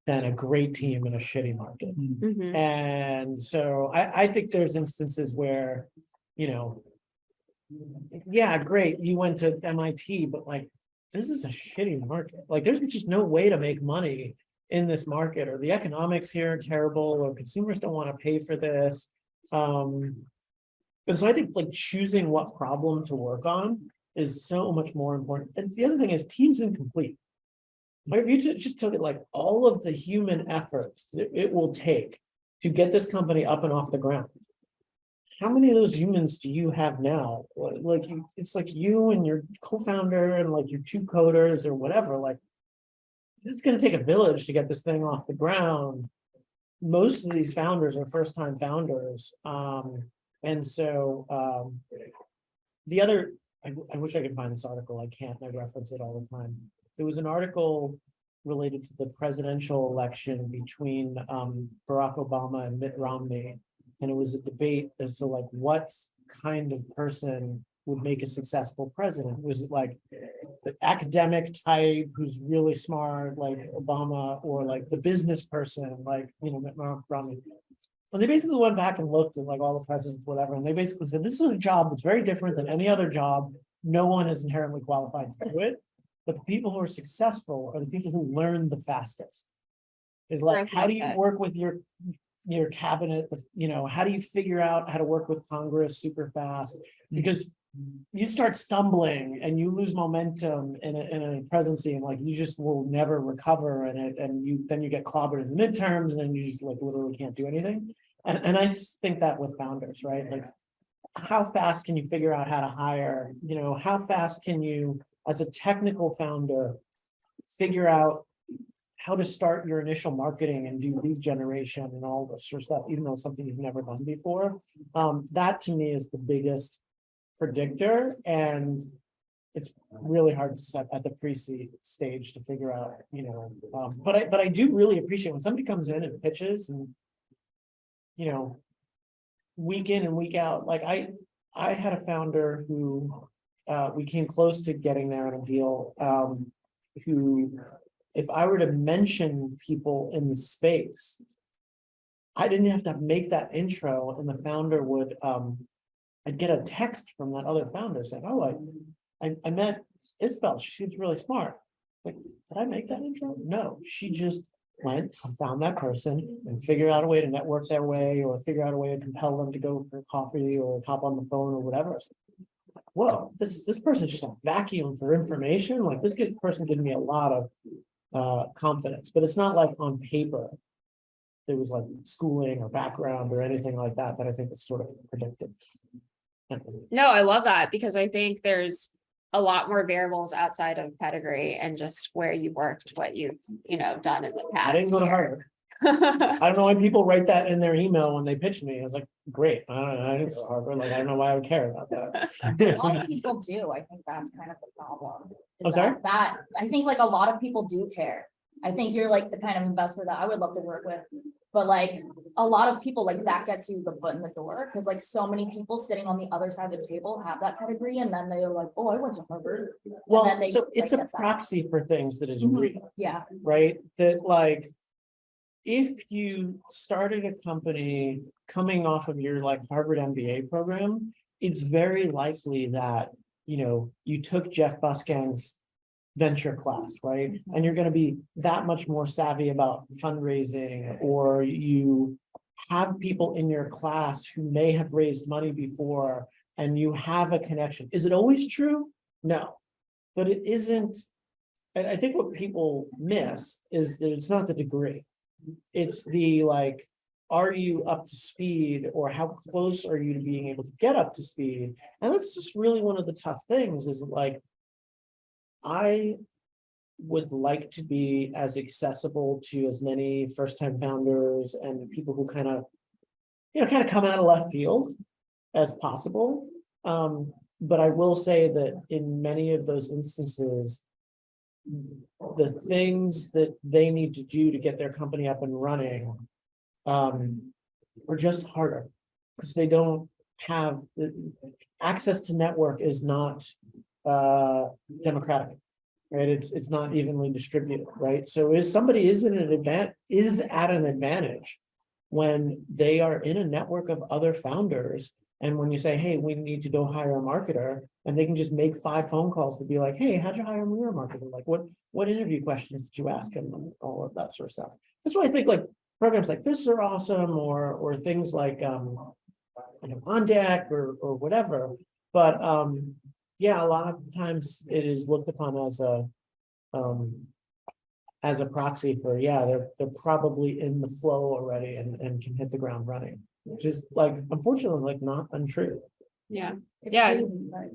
[SPEAKER 3] than a great team in a shitty market.
[SPEAKER 1] Mhm.
[SPEAKER 3] And so I think there's instances where, yeah, great, you went to MIT, but like, this is a shitty market. Like, there's just no way to make money in this market, or the economics here are terrible, or consumers don't want to pay for this. And so I think like choosing what problem to work on is so much more important. And the other thing is team's incomplete. Like, if you just took it like all of the human efforts that it will take to get this company up and off the ground, how many of those humans do you have now? Like it's like you and your co-founder and like your two coders or whatever. Like, it's going to take a village to get this thing off the ground. Most of these founders are first-time founders, and so the other. I wish I could find this article. I can't. I reference it all the time. There was an article related to the presidential election between Barack Obama and Mitt Romney. And it was a debate as to like what kind of person would make a successful president. Was it like the academic type who's really smart, like Obama, or like the business person, like, Mitt Romney? And they basically went back and looked at like all the presidents, whatever, and they basically said, this is a job that's very different than any other job. No one is inherently qualified to do it. But the people who are successful are the people who learn the fastest. Is like, how do you work with your cabinet? How do you figure out how to work with Congress super fast? Because you start stumbling and you lose momentum in a presidency, and like you just will never recover in it, and then you get clobbered in the midterms, and then you just like literally can't do anything. And I think that with founders, right? Like, how fast can you figure out how to hire? How fast can you, as a technical founder, figure out how to start your initial marketing and do lead generation and all this sort of stuff, even though it's something you've never done before. That to me is the biggest predictor, and it's really hard to set at the pre-seed stage to figure out, but I do really appreciate when somebody comes in and pitches, and week in and week out, like I had a founder who, we came close to getting there on a deal, who, if I were to mention people in the space, I didn't have to make that intro, and the founder would, I'd get a text from that other founder saying, oh, I met Isabel, she's really smart. Like, did I make that intro? No, she just went and found that person and figured out a way to network their way, or figure out a way to compel them to go for coffee or hop on the phone or whatever. Whoa, this person's just a vacuum for information. Like, this person gave me a lot of confidence, but it's not like on paper there was like schooling or background or anything like that I think was sort of predictive.
[SPEAKER 1] No, I love that, because I think there's a lot more variables outside of pedigree and just where you worked, what you've, done in the past.
[SPEAKER 3] I didn't go to Harvard. I don't know why people write that in their email when they pitch me. I was like, great. I don't know. I didn't go to Harvard. Like, I don't know why I would care about that.
[SPEAKER 4] A lot of people do. I think that's kind of the problem.
[SPEAKER 3] I'm sorry?
[SPEAKER 4] That I think like a lot of people do care. I think you're like the kind of investor that I would love to work with. But like a lot of people, like that gets you the foot in the door, because like so many people sitting on the other side of the table have that pedigree, and then they're like, oh, I went to Harvard. And
[SPEAKER 3] Well,
[SPEAKER 4] then they,
[SPEAKER 3] so
[SPEAKER 4] like,
[SPEAKER 3] it's a
[SPEAKER 4] get that.
[SPEAKER 3] proxy for things that is
[SPEAKER 4] Mhm.
[SPEAKER 3] real,
[SPEAKER 4] Yeah.
[SPEAKER 3] right? That like, if you started a company coming off of your like Harvard MBA program, it's very likely that, you took Jeff Busking's venture class, right? And you're going to be that much more savvy about fundraising, or you have people in your class who may have raised money before and you have a connection. Is it always true? No, but it isn't. And I think what people miss is that it's not the degree. It's the like, are you up to speed, or how close are you to being able to get up to speed? And that's just really one of the tough things, is like, I would like to be as accessible to as many first-time founders and people who kind of come out of left field as possible. But I will say that in many of those instances, the things that they need to do to get their company up and running are just harder, because they don't have the access to network is not democratic, right? It's not evenly distributed, right? So somebody is at an advantage when they are in a network of other founders. And when you say, hey, we need to go hire a marketer, and they can just make 5 phone calls to be like, hey, how'd you hire a marketer? Like, what interview questions did you ask him? And all of that sort of stuff. That's why I think like programs like this are awesome, or things like On Deck or whatever. But yeah, a lot of times it is looked upon as a proxy for, yeah, they're probably in the flow already and can hit the ground running, which is like, unfortunately, like not untrue.
[SPEAKER 1] Yeah.
[SPEAKER 4] It's
[SPEAKER 1] Yeah.
[SPEAKER 4] lazy, but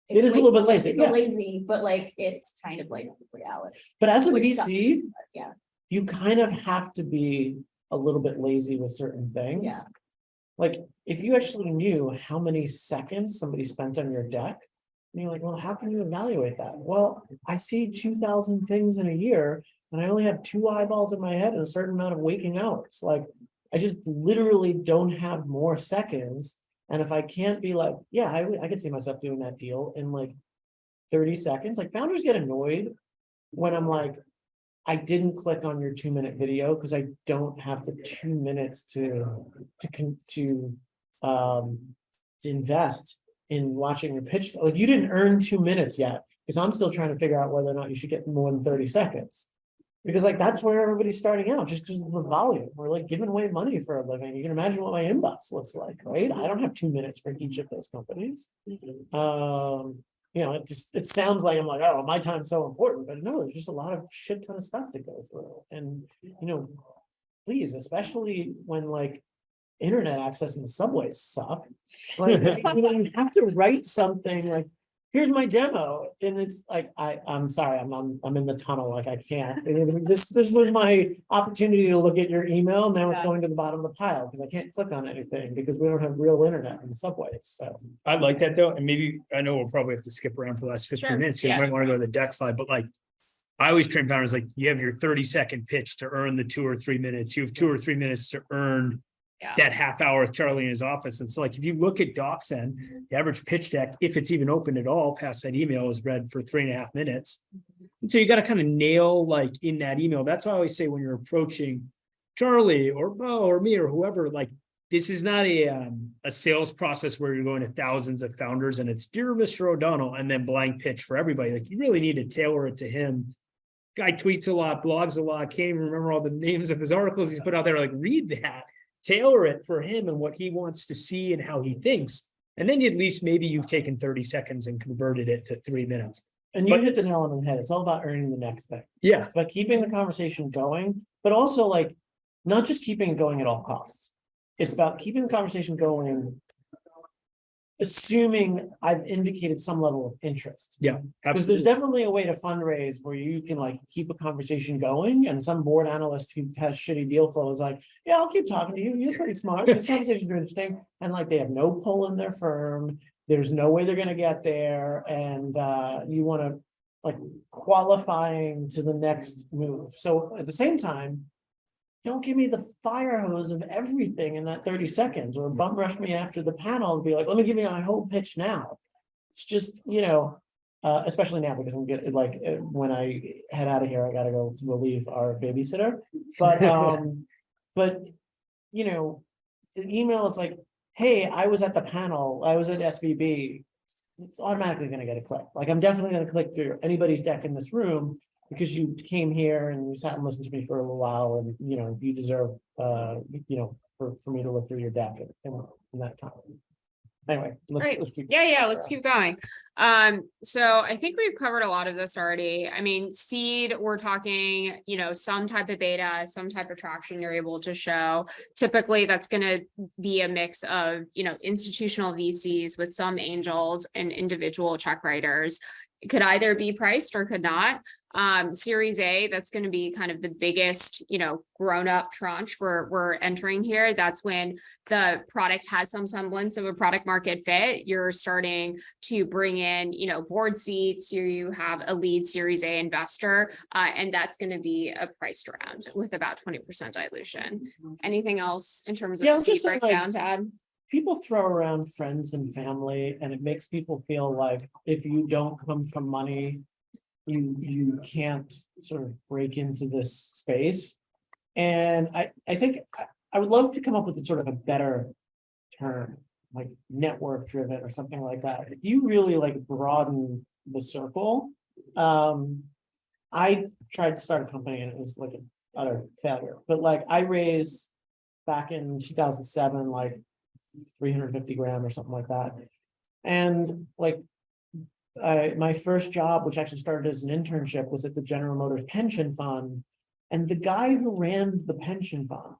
[SPEAKER 3] It is a little bit lazy,
[SPEAKER 4] It's
[SPEAKER 3] yeah.
[SPEAKER 4] lazy, but like it's kind of like reality.
[SPEAKER 3] But as a
[SPEAKER 4] Which
[SPEAKER 3] VC,
[SPEAKER 4] sucks, but yeah,
[SPEAKER 3] you kind of have to be a little bit lazy with certain things.
[SPEAKER 4] Yeah.
[SPEAKER 3] Like, if you actually knew how many seconds somebody spent on your deck, and you're like, well, how can you evaluate that? Well, I see 2,000 things in a year, and I only have 2 eyeballs in my head and a certain amount of waking hours. Like, I just literally don't have more seconds. And if I can't be like, yeah, I could see myself doing that deal in like 30 seconds. Like, founders get annoyed when I'm like, I didn't click on your 2-minute video because I don't have the 2 minutes to invest in watching your pitch. Like, you didn't earn 2 minutes yet, because I'm still trying to figure out whether or not you should get more than 30 seconds. Because like, that's where everybody's starting out, just because of the volume. We're like giving away money for a living. You can imagine what my inbox looks like, right? I don't have 2 minutes for each of those companies. It sounds like I'm like, oh, my time's so important, but no, there's just a lot of shit ton of stuff to go through. And, please, especially when like internet access in the subways suck, like, you have to write something like, here's my demo. And it's like, I'm sorry, I'm in the tunnel. Like, I can't, this was my opportunity to look at your email. Now it's
[SPEAKER 1] Yeah.
[SPEAKER 3] going to the bottom of the pile because I can't click on anything because we don't have real internet in the subways. So
[SPEAKER 2] I like that though, and maybe, I know we'll probably have to skip around for the last 15
[SPEAKER 1] Sure,
[SPEAKER 2] minutes, you
[SPEAKER 1] yeah.
[SPEAKER 2] might want to go to the deck slide, but like, I always train founders, like, you have your 30-second pitch to earn the 2 or 3 minutes, you have 2 or 3 minutes to earn
[SPEAKER 1] Yeah.
[SPEAKER 2] that half hour with Charlie in his office. It's like, if you look at DocSend, the average pitch deck, if it's even open at all, past that email is read for 3.5 minutes. And so you got to kind of nail like in that email. That's why I always say when you're approaching Charlie or Bo or me or whoever, like this is not a sales process where you're going to thousands of founders and it's dear Mr. O'Donnell and then blank pitch for everybody. Like you really need to tailor it to him. Guy tweets a lot, blogs a lot, can't even remember all the names of his articles he's put out there. Like read that, tailor it for him and what he wants to see and how he thinks. And then at least maybe you've taken 30 seconds and converted it to 3 minutes.
[SPEAKER 3] And you
[SPEAKER 2] But-
[SPEAKER 3] hit the nail on the head. It's all about earning the next thing.
[SPEAKER 2] Yeah.
[SPEAKER 3] It's about keeping the conversation going, but also like not just keeping it going at all costs. It's about keeping the conversation going, assuming I've indicated some level of interest.
[SPEAKER 2] Yeah,
[SPEAKER 3] Because there's
[SPEAKER 2] absolutely.
[SPEAKER 3] definitely a way to fundraise where you can like keep a conversation going, and some board analyst who has shitty deal flow is like, yeah, I'll keep talking to you. You're pretty smart. This conversation's interesting. And like they have no pull in their firm. There's no way they're gonna get there. And you want to like qualifying to the next move. So at the same time, don't give me the fire hose of everything in that 30 seconds or bum rush me after the panel and be like, let me give you my whole pitch now. It's just, especially now because I'm getting like when I head out of here, I gotta go to relieve our babysitter. But the email, it's like, hey, I was at the panel, I was at SVB. It's automatically gonna get a click. Like I'm definitely gonna click through anybody's deck in this room because you came here and you sat and listened to me for a little while and, you deserve, for me to look through your deck in that time. Anyway,
[SPEAKER 1] Right.
[SPEAKER 3] let's keep.
[SPEAKER 1] Yeah, let's keep going. So I think we've covered a lot of this already. I mean, seed, we're talking, some type of beta, some type of traction you're able to show. Typically, that's going to be a mix of, institutional VCs with some angels and individual check writers. It could either be priced or could not. Series A, that's going to be kind of the biggest, grown up tranche we're entering here. That's when the product has some semblance of a product market fit. You're starting to bring in, board seats. You have a lead Series A investor, and that's going to be a priced round with about 20% dilution. Anything else in terms of
[SPEAKER 3] Yeah, I'm
[SPEAKER 1] seat
[SPEAKER 3] just saying,
[SPEAKER 1] breakdown to add?
[SPEAKER 3] People throw around friends and family, and it makes people feel like if you don't come from money, you can't sort of break into this space. And I think I would love to come up with a sort of a better term, like network driven or something like that. If you really like broaden the circle, I tried to start a company and it was like an utter failure. But like I raised back in 2007, like 350 grand or something like that. And like my first job, which actually started as an internship, was at the General Motors pension fund. And the guy who ran the pension fund,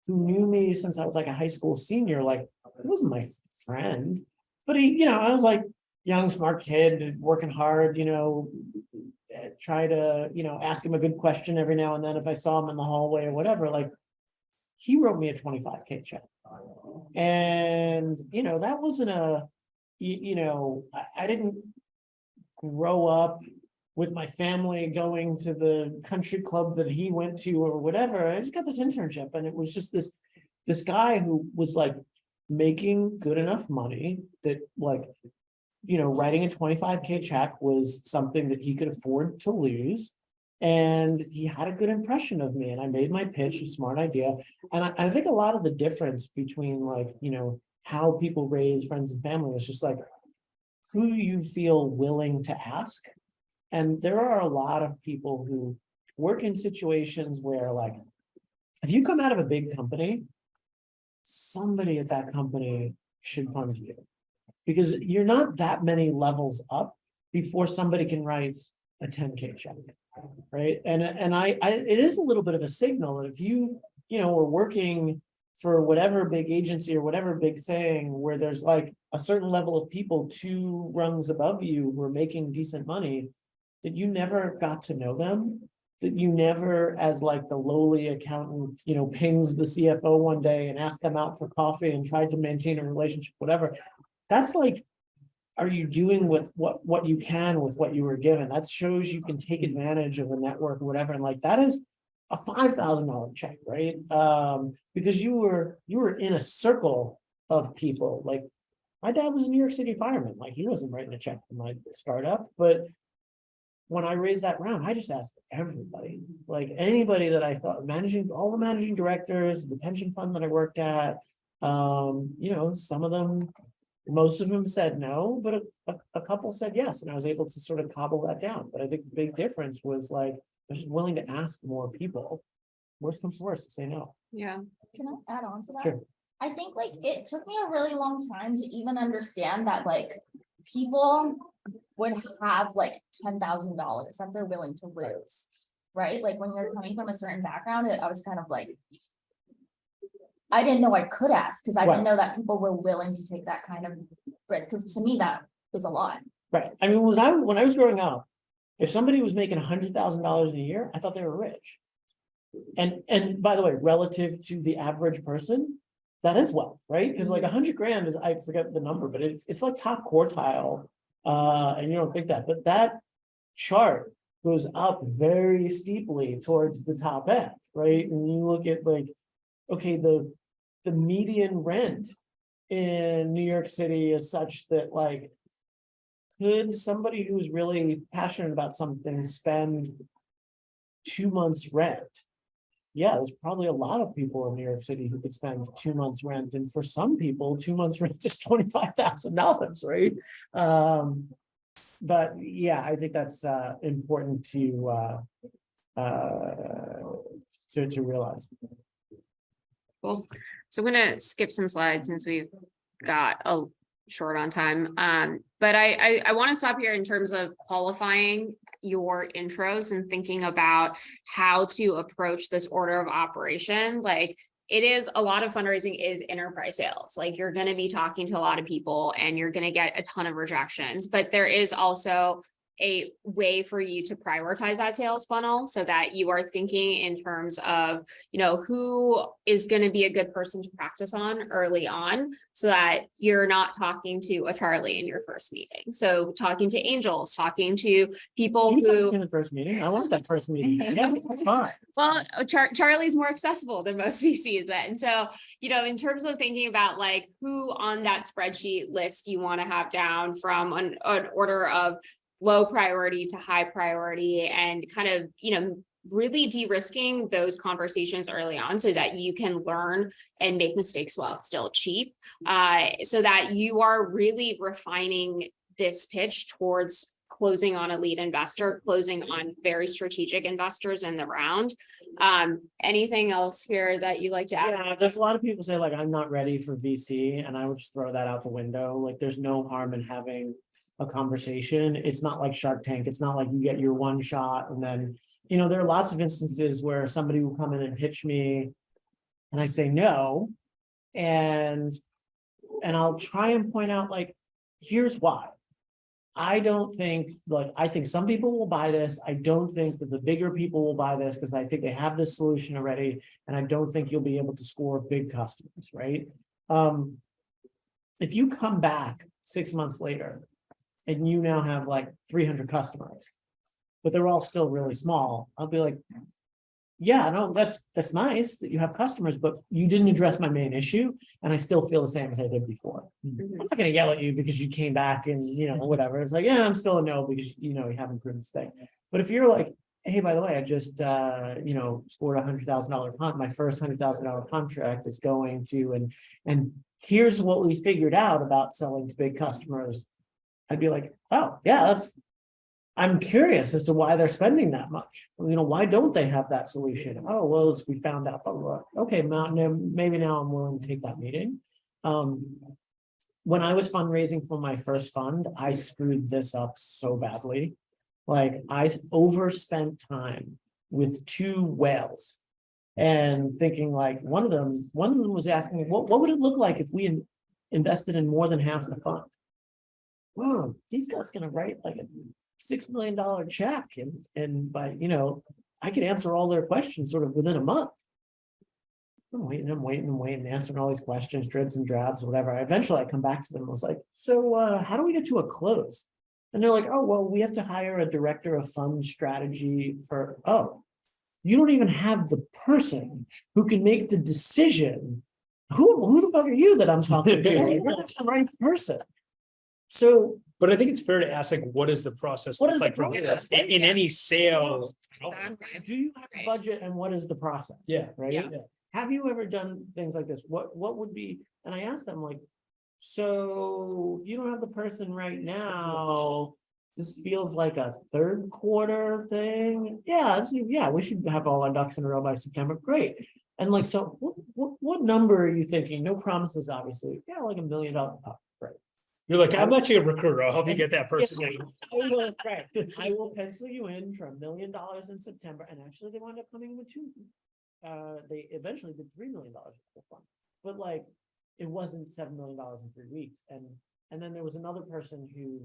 [SPEAKER 3] who knew me since I was like a high school senior, like he wasn't my friend, but he, I was like young, smart kid working hard, try to, ask him a good question every now and then if I saw him in the hallway or whatever. Like he wrote me a 25K check. And, that wasn't I didn't grow up with my family going to the country club that he went to or whatever. I just got this internship and it was just this guy who was like making good enough money that like, writing a 25K check was something that he could afford to lose. And he had a good impression of me and I made my pitch, a smart idea. And I think a lot of the difference between like, how people raise friends and family is just like who you feel willing to ask. And there are a lot of people who work in situations where like, if you come out of a big company, somebody at that company should fund you. Because you're not that many levels up before somebody can write a 10K check. Right. And it is a little bit of a signal that if you, are working for whatever big agency or whatever big thing where there's like a certain level of people 2 rungs above you who are making decent money, that you never got to know them, that you never, as like the lowly accountant, pings the CFO one day and asked them out for coffee and tried to maintain a relationship, whatever. That's like, are you doing with what you can with what you were given? That shows you can take advantage of the network or whatever. And like, that is a $5,000 check, right? Because you were in a circle of people. Like my dad was a New York City fireman, like he wasn't writing a check for my startup, but when I raised that round, I just asked everybody, like anybody that I thought all the managing directors, the pension fund that I worked at, some of them, most of them said no, but a couple said yes, and I was able to sort of cobble that down. But I think the big difference was like, I was just willing to ask more people. Worst comes to worst, say no.
[SPEAKER 1] Yeah.
[SPEAKER 4] Can I add on to that?
[SPEAKER 3] Sure.
[SPEAKER 4] I think like it took me a really long time to even understand that like people would have like $10,000 that they're willing to lose, right? Like when you're coming from a certain background, I was kind of like, I didn't know I could ask because I didn't know that people were willing to take that kind of risk. Because to me, that is a lot.
[SPEAKER 3] Right. I mean, when I was growing up, if somebody was making $100,000 a year, I thought they were rich. And by the way, relative to the average person, that is wealth, right? Because like 100 grand is, I forget the number, but it's like top quartile. And you don't think that, but that chart goes up very steeply towards the top end, right? And you look at like, okay, the median rent in New York City is such that like, could somebody who's really passionate about something spend 2 months rent? Yeah, there's probably a lot of people in New York City who could spend 2 months rent. And for some people, 2 months rent is $25,000, right? But yeah, I think that's important to realize.
[SPEAKER 1] Cool. So I'm gonna skip some slides since we've got a short on time. But I want to stop here in terms of qualifying your intros and thinking about how to approach this order of operation. Like it is a lot of fundraising is enterprise sales. Like you're going to be talking to a lot of people and you're going to get a ton of rejections, but there is also a way for you to prioritize that sales funnel so that you are thinking in terms of, who is going to be a good person to practice on early on so that you're not talking to a Charlie in your first meeting. So talking to angels, talking to people
[SPEAKER 3] in the first meeting. I want that first meeting. Yeah, that's fine.
[SPEAKER 1] Well, Charlie's more accessible than most VCs then. So, in terms of thinking about like who on that spreadsheet list you want to have down from an order of low priority to high priority and kind of, really de-risking those conversations early on so that you can learn and make mistakes while it's still cheap, so that you are really refining this pitch towards closing on a lead investor, closing on very strategic investors in the round. Anything else here that you like to add?
[SPEAKER 3] Yeah, there's a lot of people say like, I'm not ready for VC, and I would just throw that out the window. Like there's no harm in having a conversation. It's not like Shark Tank. It's not like you get your one shot and then, there are lots of instances where somebody will come in and pitch me and I say no. And I'll try and point out like, here's why. I think some people will buy this. I don't think that the bigger people will buy this because I think they have this solution already. And I don't think you'll be able to score big customers, right? If you come back 6 months later and you now have like 300 customers, but they're all still really small, I'll be like, yeah, no, that's nice that you have customers, but you didn't address my main issue. And I still feel the same as I did before. I'm not going to yell at you because you came back and, whatever. It's like, yeah, I'm still a no because, you haven't proven this thing. But if you're like, hey, by the way, I just, scored $100,000 my first $100,000 contract is going to, and here's what we figured out about selling to big customers. I'd be like, oh yeah, I'm curious as to why they're spending that much. Why don't they have that solution? Oh, well, we found out. Okay, maybe now I'm willing to take that meeting. When I was fundraising for my first fund, I screwed this up so badly. Like I overspent time with 2 whales and thinking like one of them was asking me, what would it look like if we invested in more than half the fund? Whoa, these guys going to write like a $6 million check and I could answer all their questions sort of within a month. I'm waiting, answering all these questions, dribs and drabs, whatever. Eventually I come back to them and was like, so how do we get to a close? And they're like, oh, well, we have to hire a director of fund strategy you don't even have the person who can make the decision. Who the fuck are you that I'm talking to? You're not the right person. So
[SPEAKER 2] But I think it's fair to ask, like, what is the process?
[SPEAKER 3] What is the
[SPEAKER 2] like for
[SPEAKER 3] process?
[SPEAKER 2] in any sale?
[SPEAKER 3] do you have a budget and what is the process?
[SPEAKER 2] Yeah.
[SPEAKER 3] Right?
[SPEAKER 1] Yeah.
[SPEAKER 3] Have you ever done things like this? What would be, and I asked them like, so you don't have the person right now. This feels like a third quarter thing. Yeah, we should have all our ducks in a row by September. Great. And like, so what number are you thinking? No promises, obviously. Yeah, like $1 million. Right.
[SPEAKER 2] You're like, I'm actually a recruiter. I'll help you get that person.
[SPEAKER 3] Right. I will pencil you in for $1 million in September, and actually they wound up coming with two. They eventually did $3 million for fun, but like, it wasn't $7 million in 3 weeks, and then there was another person who,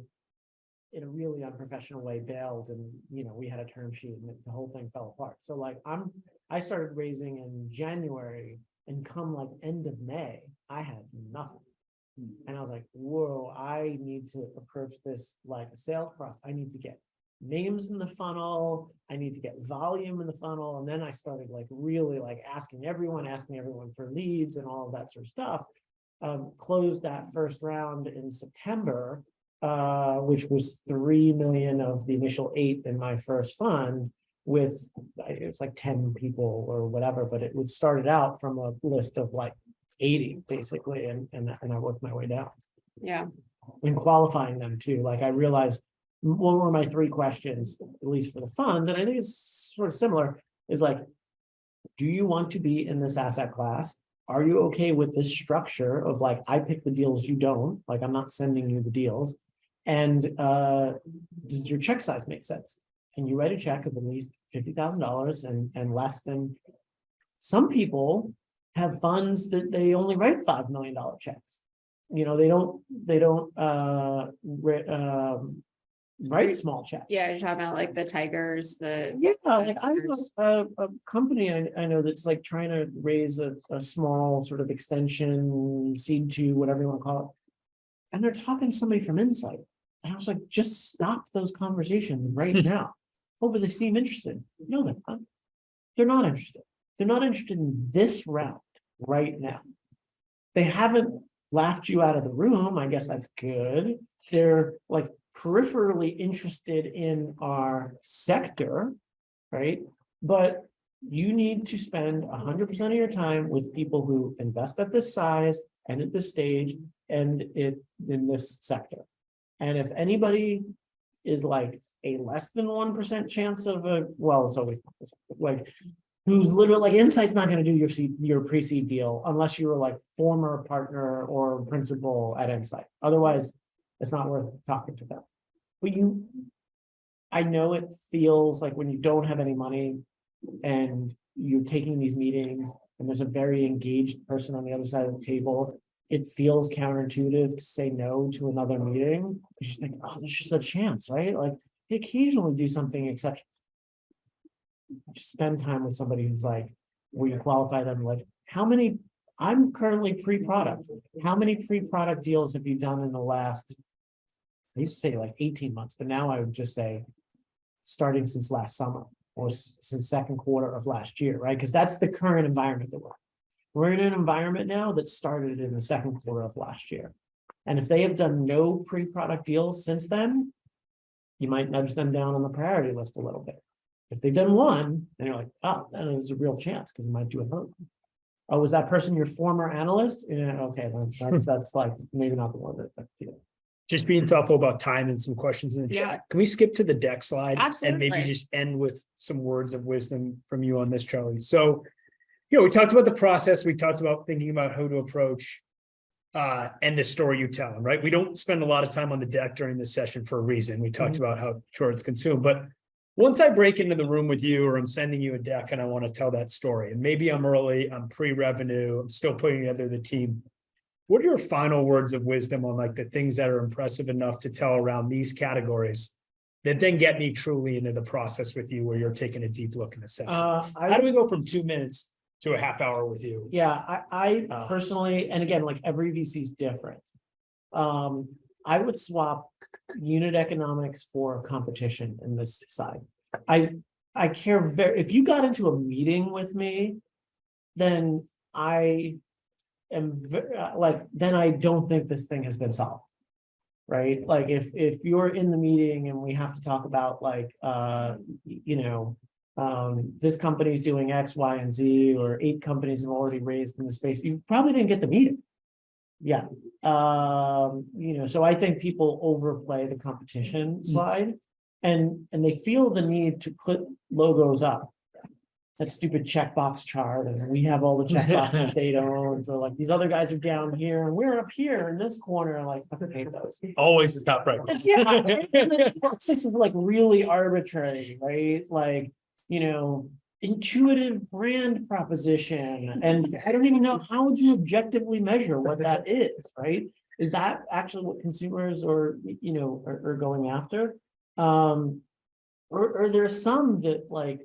[SPEAKER 3] in a really unprofessional way, bailed, and we had a term sheet, and the whole thing fell apart. So like, I started raising in January, and come like end of May, I had nothing. And I was like, whoa, I need to approach this like a sales process. I need to get names in the funnel. I need to get volume in the funnel. And then I started like really like asking everyone for leads and all of that sort of stuff. Closed that first round in September, which was 3 million of the initial 8 in my first fund, with it was like 10 people or whatever, but it would started out from a list of like 80 basically, and I worked my way down.
[SPEAKER 1] Yeah.
[SPEAKER 3] And qualifying them too. Like, I realized what were my 3 questions, at least for the fund, and I think it's sort of similar, is like, do you want to be in this asset class? Are you okay with this structure of like, I pick the deals, you don't, like, I'm not sending you the deals? And does your check size make sense? Can you write a check of at least $50,000 and less than? Some people have funds that they only write $5 million checks. They don't write small checks.
[SPEAKER 1] Yeah, you're talking about like the Tigers,
[SPEAKER 3] Like, I have a company I know that's like trying to raise a small sort of extension, seed to whatever you want to call it. And they're talking to somebody from Insight. And I was like, just stop those conversations right now. Oh, but they seem interested. No, they're not. They're not interested. They're not interested in this round right now. They haven't laughed you out of the room. I guess that's good. They're like peripherally interested in our sector, right? But you need to spend 100% of your time with people who invest at this size and at this stage and in this sector. And if anybody is like a less than 1% chance of it's always like, who's literally like, Insight's not going to do your pre-seed deal unless you were like former partner or principal at Insight. Otherwise, it's not worth talking to them. But I know it feels like when you don't have any money and you're taking these meetings and there's a very engaged person on the other side of the table, it feels counterintuitive to say no to another meeting because you think, oh, there's just a chance, right? Like, they occasionally do something exceptional. Just spend time with somebody who's like, where you qualify them, like, I'm currently pre-product. How many pre-product deals have you done in the last, I used to say like 18 months, but now I would just say starting since last summer or since second quarter of last year, right? Because that's the current environment that we're in an environment now that started in the second quarter of last year. And if they have done no pre-product deals since then, you might nudge them down on the priority list a little bit. If they've done one, then you're like, oh, then there's a real chance because it might do another one. Oh, was that person your former analyst? Yeah, okay, that's like maybe not the one that
[SPEAKER 2] Just being thoughtful about time and some questions in the chat.
[SPEAKER 1] Yeah.
[SPEAKER 2] Can we skip to the deck slide?
[SPEAKER 1] Absolutely.
[SPEAKER 2] And maybe just end with some words of wisdom from you on this, Charlie. So, we talked about the process. We talked about thinking about how to approach and the story you tell, right? We don't spend a lot of time on the deck during this session for a reason. We talked about how short it's consumed, but once I break into the room with you or I'm sending you a deck and I want to tell that story, and maybe I'm early, I'm pre-revenue, I'm still putting together the team. What are your final words of wisdom on like the things that are impressive enough to tell around these categories that then get me truly into the process with you where you're taking a deep look in the session? How do we go from 2 minutes to a half hour with you?
[SPEAKER 3] Yeah, I personally, and again, like every VC is different. I would swap unit economics for competition in this side. I care if you got into a meeting with me, then I am then I don't think this thing has been solved. Right? Like if you're in the meeting and we have to talk about like, this company's doing X, Y, and Z, or 8 companies have already raised in the space, you probably didn't get the meeting. Yeah. So I think people overplay the competition slide and they feel the need to put logos up. That stupid checkbox chart, and we have all the checkboxes they don't. So like these other guys are down here, and we're up here in this corner. Like, I hate those.
[SPEAKER 2] Always the top right.
[SPEAKER 3] This is like really arbitrary, right? Like, intuitive brand proposition, and I don't even know how would you objectively measure what that is, right? Is that actually what consumers are going after? Or there's some that like,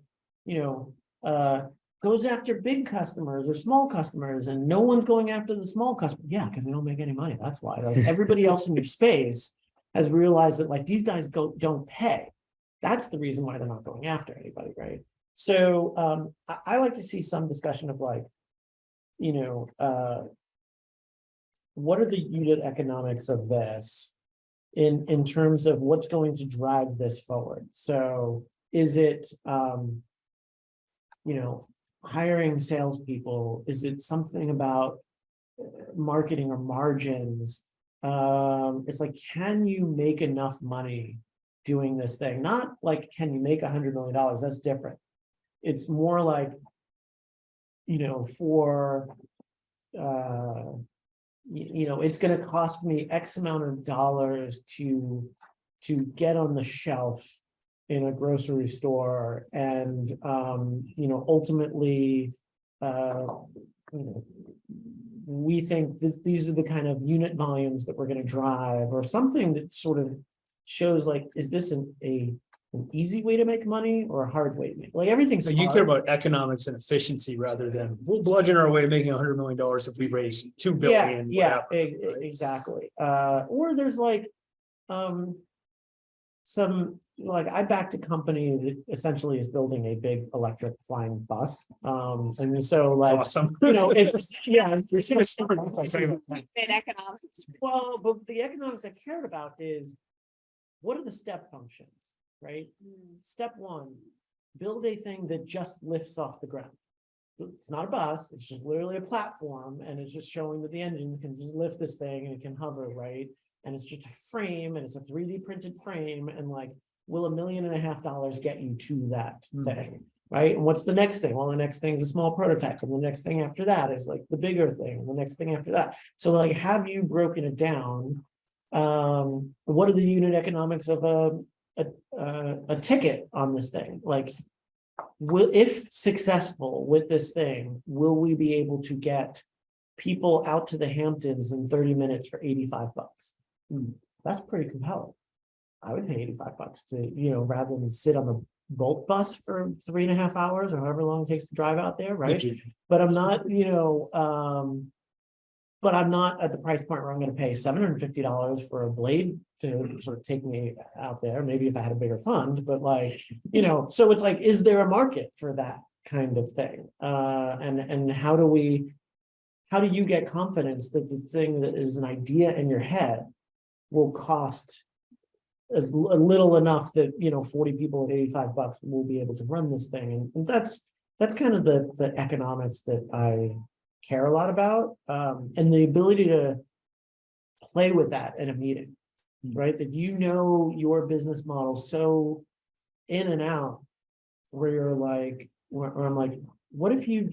[SPEAKER 3] goes after big customers or small customers, and no one's going after the small customer. Yeah, because they don't make any money. That's why. Like everybody else in your space has realized that like these guys don't pay. That's the reason why they're not going after anybody, right? So I like to see some discussion of like, what are the unit economics of this in terms of what's going to drive this forward? So is it hiring salespeople? Is it something about marketing or margins? It's like, can you make enough money doing this thing? Not like, can you make $100 million? That's different. It's more like, for, it's going to cost me X amount of dollars to get on the shelf in a grocery store, and ultimately we think these are the kind of unit volumes that we're going to drive, or something that sort of shows like, is this an easy way to make money or a hard way to make, like everything's
[SPEAKER 2] So you
[SPEAKER 3] hard.
[SPEAKER 2] care about economics and efficiency rather than we'll bludgeon our way to making $100 million if we raise $2 billion.
[SPEAKER 3] Exactly. Or there's like some, like I backed a company that essentially is building a big electric flying bus. And so like,
[SPEAKER 2] Awesome.
[SPEAKER 3] it's
[SPEAKER 1] Bit economics.
[SPEAKER 3] well, but the economics I cared about is, what are the step functions, right? Step 1, build a thing that just lifts off the ground. It's not a bus, it's just literally a platform, and it's just showing that the engine can just lift this thing and it can hover, right? And it's just a frame, and it's a 3D printed frame, and like, will $1.5 million get you to that thing, right? And what's the next thing? Well, the next thing is a small prototype, and the next thing after that is like the bigger thing, and the next thing after that. So like, have you broken it down? What are the unit economics of a ticket on this thing? Like, if successful with this thing, will we be able to get people out to the Hamptons in 30 minutes for $85? That's pretty compelling. I would pay $85 to, rather than sit on the Bolt bus for 3.5 hours or however long it takes to drive out there, right? But I'm not, but I'm not at the price point where I'm going to pay $750 for a blade to sort of take me out there. Maybe if I had a bigger fund, but like, so it's like, is there a market for that kind of thing? And how do you get confidence that the thing that is an idea in your head will cost as little enough that 40 people at $85 will be able to run this thing? And that's kind of the economics that I care a lot about, and the ability to play with that in a meeting, right? That your business model so in and out, where you're like, where I'm like, what if you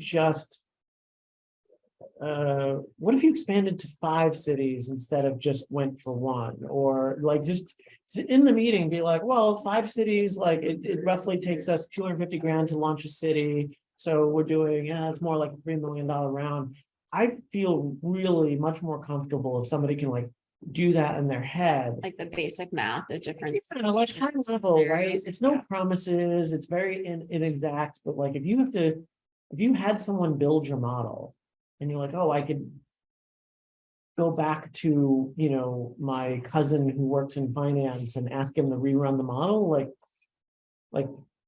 [SPEAKER 3] expanded to 5 cities instead of just went for 1? Or like, just in the meeting be like, well, 5 cities, like it roughly takes us 250 grand to launch a city. So we're doing, it's more like a $3 million round. I feel really much more comfortable if somebody can like do that in their head.
[SPEAKER 5] Like the basic math, the difference.
[SPEAKER 3] Like high level, right? It's no promises, it's very inexact, but like if you had someone build your model and you're like, oh, I could go back to, my cousin who works in finance and ask him to rerun the model, like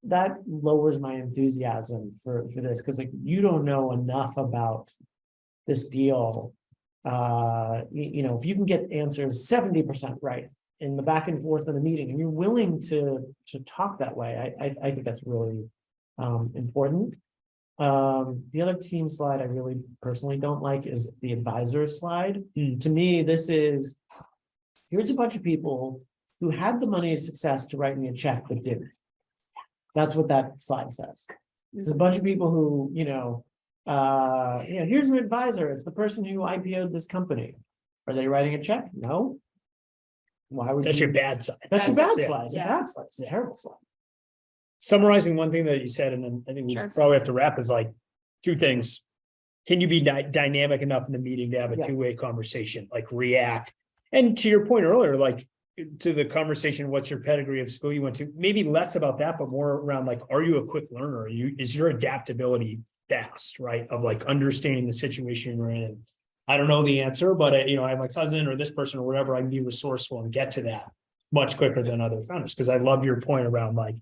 [SPEAKER 3] that lowers my enthusiasm for this, because like you don't know enough about this deal. You know, if you can get answers 70% right in the back and forth of the meeting, and you're willing to talk that way, I think that's really important. The other team slide I really personally don't like is the advisor slide. To me, this is, here's a bunch of people who had the money and success to write me a check but didn't. That's what that slide says. It's a bunch of people who, you know, here's an advisor. It's the person who IPO'd this company. Are they writing a check? No. Why would
[SPEAKER 2] That's
[SPEAKER 3] you?
[SPEAKER 2] your bad side.
[SPEAKER 3] That's your bad
[SPEAKER 2] Yeah.
[SPEAKER 3] slide. It's a
[SPEAKER 1] Yeah.
[SPEAKER 3] bad slide. It's a terrible slide.
[SPEAKER 2] Summarizing one thing that you said, and then I think we
[SPEAKER 1] Sure.
[SPEAKER 2] probably have to wrap, is like two things. Can you be dynamic enough in the meeting to have a
[SPEAKER 3] Yes.
[SPEAKER 2] two-way conversation, like react? And to your point earlier, like to the conversation, what's your pedigree of school you went to? Maybe less about that, but more around like, are you a quick learner? Is your adaptability fast, right? Of like understanding the situation you're in. And I don't know the answer, but I have my cousin or this person or whatever, I can be resourceful and get to that much quicker than other founders. Because I love your point around like,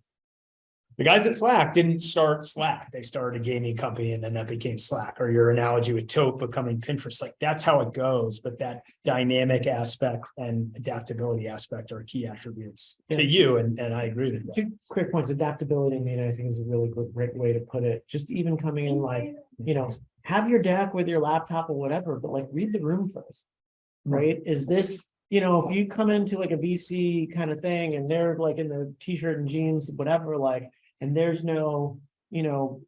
[SPEAKER 2] the guys at Slack didn't start Slack. They started a gaming company and then that became Slack, or your analogy with Tote becoming Pinterest. Like that's how it goes. But that dynamic aspect and adaptability aspect are key attributes to you. And I agree with that.
[SPEAKER 3] Two quick points. Adaptability, I mean, I think is a really great way to put it. Just even coming in like, you know, have your deck with your laptop or whatever, but like read the room first, right? Is this, you know, if you come into like a VC kind of thing and they're like in the t-shirt and jeans, whatever, like, and there's no, you know,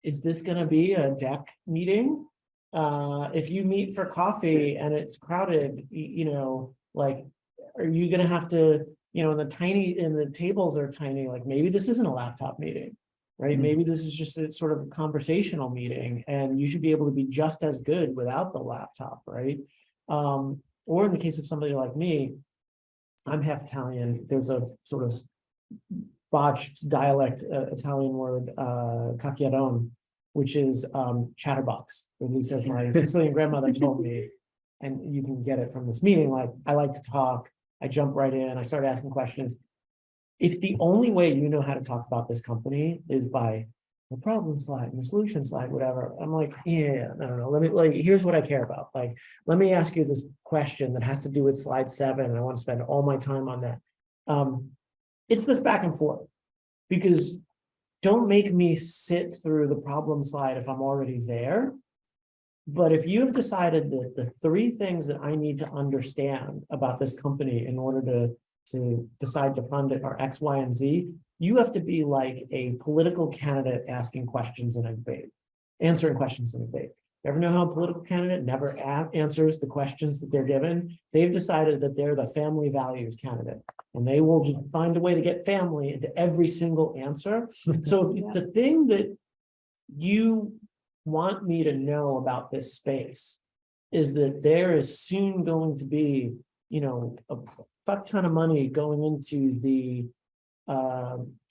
[SPEAKER 3] is this gonna be a deck meeting? If you meet for coffee and it's crowded, you know, like, are you gonna have to, you know, and the tables are tiny, like maybe this isn't a laptop meeting, right?
[SPEAKER 2] Mhm.
[SPEAKER 3] Maybe this is just a sort of conversational meeting and you should be able to be just as good without the laptop, right? Or in the case of somebody like me, I'm half Italian. There's a sort of botched dialect Italian word, cacchiarone, which is chatterbox, at least as my Sicilian grandmother told me. And you can get it from this meeting, like, I like to talk, I jump right in, I start asking questions. If the only way you know how to talk about this company is by the problem slide and the solution slide, whatever, I'm like, yeah, no, let me, like, here's what I care about. Like, let me ask you this question that has to do with slide 7, and I want to spend all my time on that. It's this back and forth, because don't make me sit through the problem slide if I'm already there. But if you have decided that the 3 things that I need to understand about this company in order to decide to fund it are X, Y, and Z, you have to be like a political candidate asking questions in a debate, answering questions in a debate. You ever know how a political candidate never answers the questions that they're given? They've decided that they're the family values candidate, and they will just find a way to get family into every single answer. So if the thing that you want me to know about this space is that there is soon going to be, you know, a fuck ton of money going into the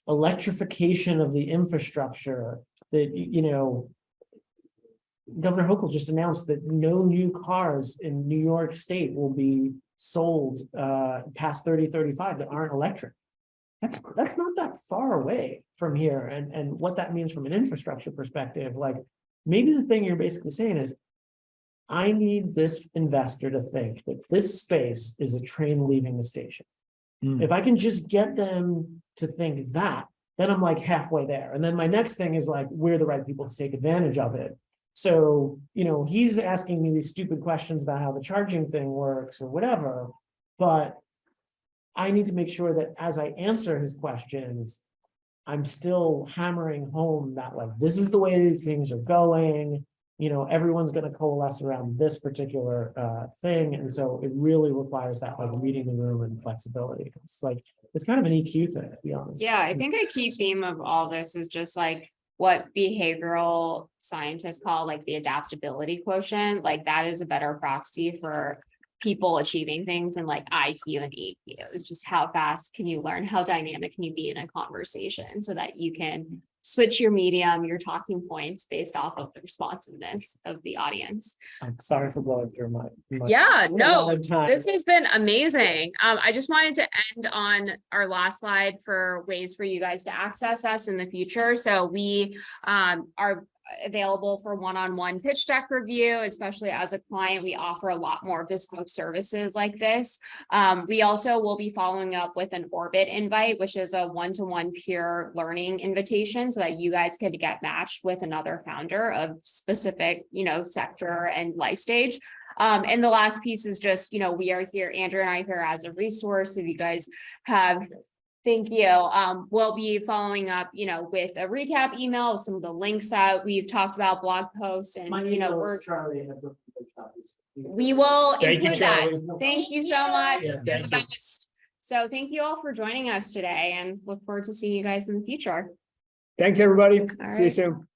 [SPEAKER 3] electrification of the infrastructure, that, you know, Governor Hochul just announced that no new cars in New York State will be sold past 2035 that aren't electric. That's not that far away from here. And what that means from an infrastructure perspective, like maybe the thing you're basically saying is, I need this investor to think that this space is a train leaving the station. If I can just get them to think that, then I'm like halfway there. And then my next thing is like, we're the right people to take advantage of it. So, you know, he's asking me these stupid questions about how the charging thing works or whatever, but I need to make sure that as I answer his questions, I'm still hammering home that like, this is the way these things are going. You know, everyone's going to coalesce around this particular thing. And so it really requires that like reading the room and flexibility. It's like, it's kind of an EQ thing, to be honest.
[SPEAKER 1] Yeah, I think a key theme of all this is just like what behavioral scientists call like the adaptability quotient. Like that is a better proxy for people achieving things in like IQ and EQ. It's just how fast can you learn, how dynamic can you be in a conversation so that you can switch your medium, your talking points based off of the responsiveness of the audience.
[SPEAKER 3] I'm sorry for blowing through my.
[SPEAKER 1] Yeah, no,
[SPEAKER 3] amount of time.
[SPEAKER 1] this has been amazing. I just wanted to end on our last slide for ways for you guys to access us in the future. So we are available for one-on-one pitch deck review, especially as a client. We offer a lot more bespoke services like this. We also will be following up with an Orbit invite, which is a one-to-one peer learning invitation so that you guys could get matched with another founder of specific, sector and life stage. And the last piece is just, we are here, Andrew and I are here as a resource. If you guys have, thank you. We'll be following up, with a recap email, some of the links that we've talked about, blog posts, and,
[SPEAKER 3] Charlie.
[SPEAKER 1] we will
[SPEAKER 2] Thank you,
[SPEAKER 1] include that.
[SPEAKER 2] Charlie.
[SPEAKER 1] Thank you so much.
[SPEAKER 2] Yeah,
[SPEAKER 1] You're
[SPEAKER 2] thank
[SPEAKER 1] the
[SPEAKER 2] you.
[SPEAKER 1] best. So thank you all for joining us today and look forward to seeing you guys in the future.
[SPEAKER 2] Thanks, everybody. See you
[SPEAKER 1] right.
[SPEAKER 2] soon.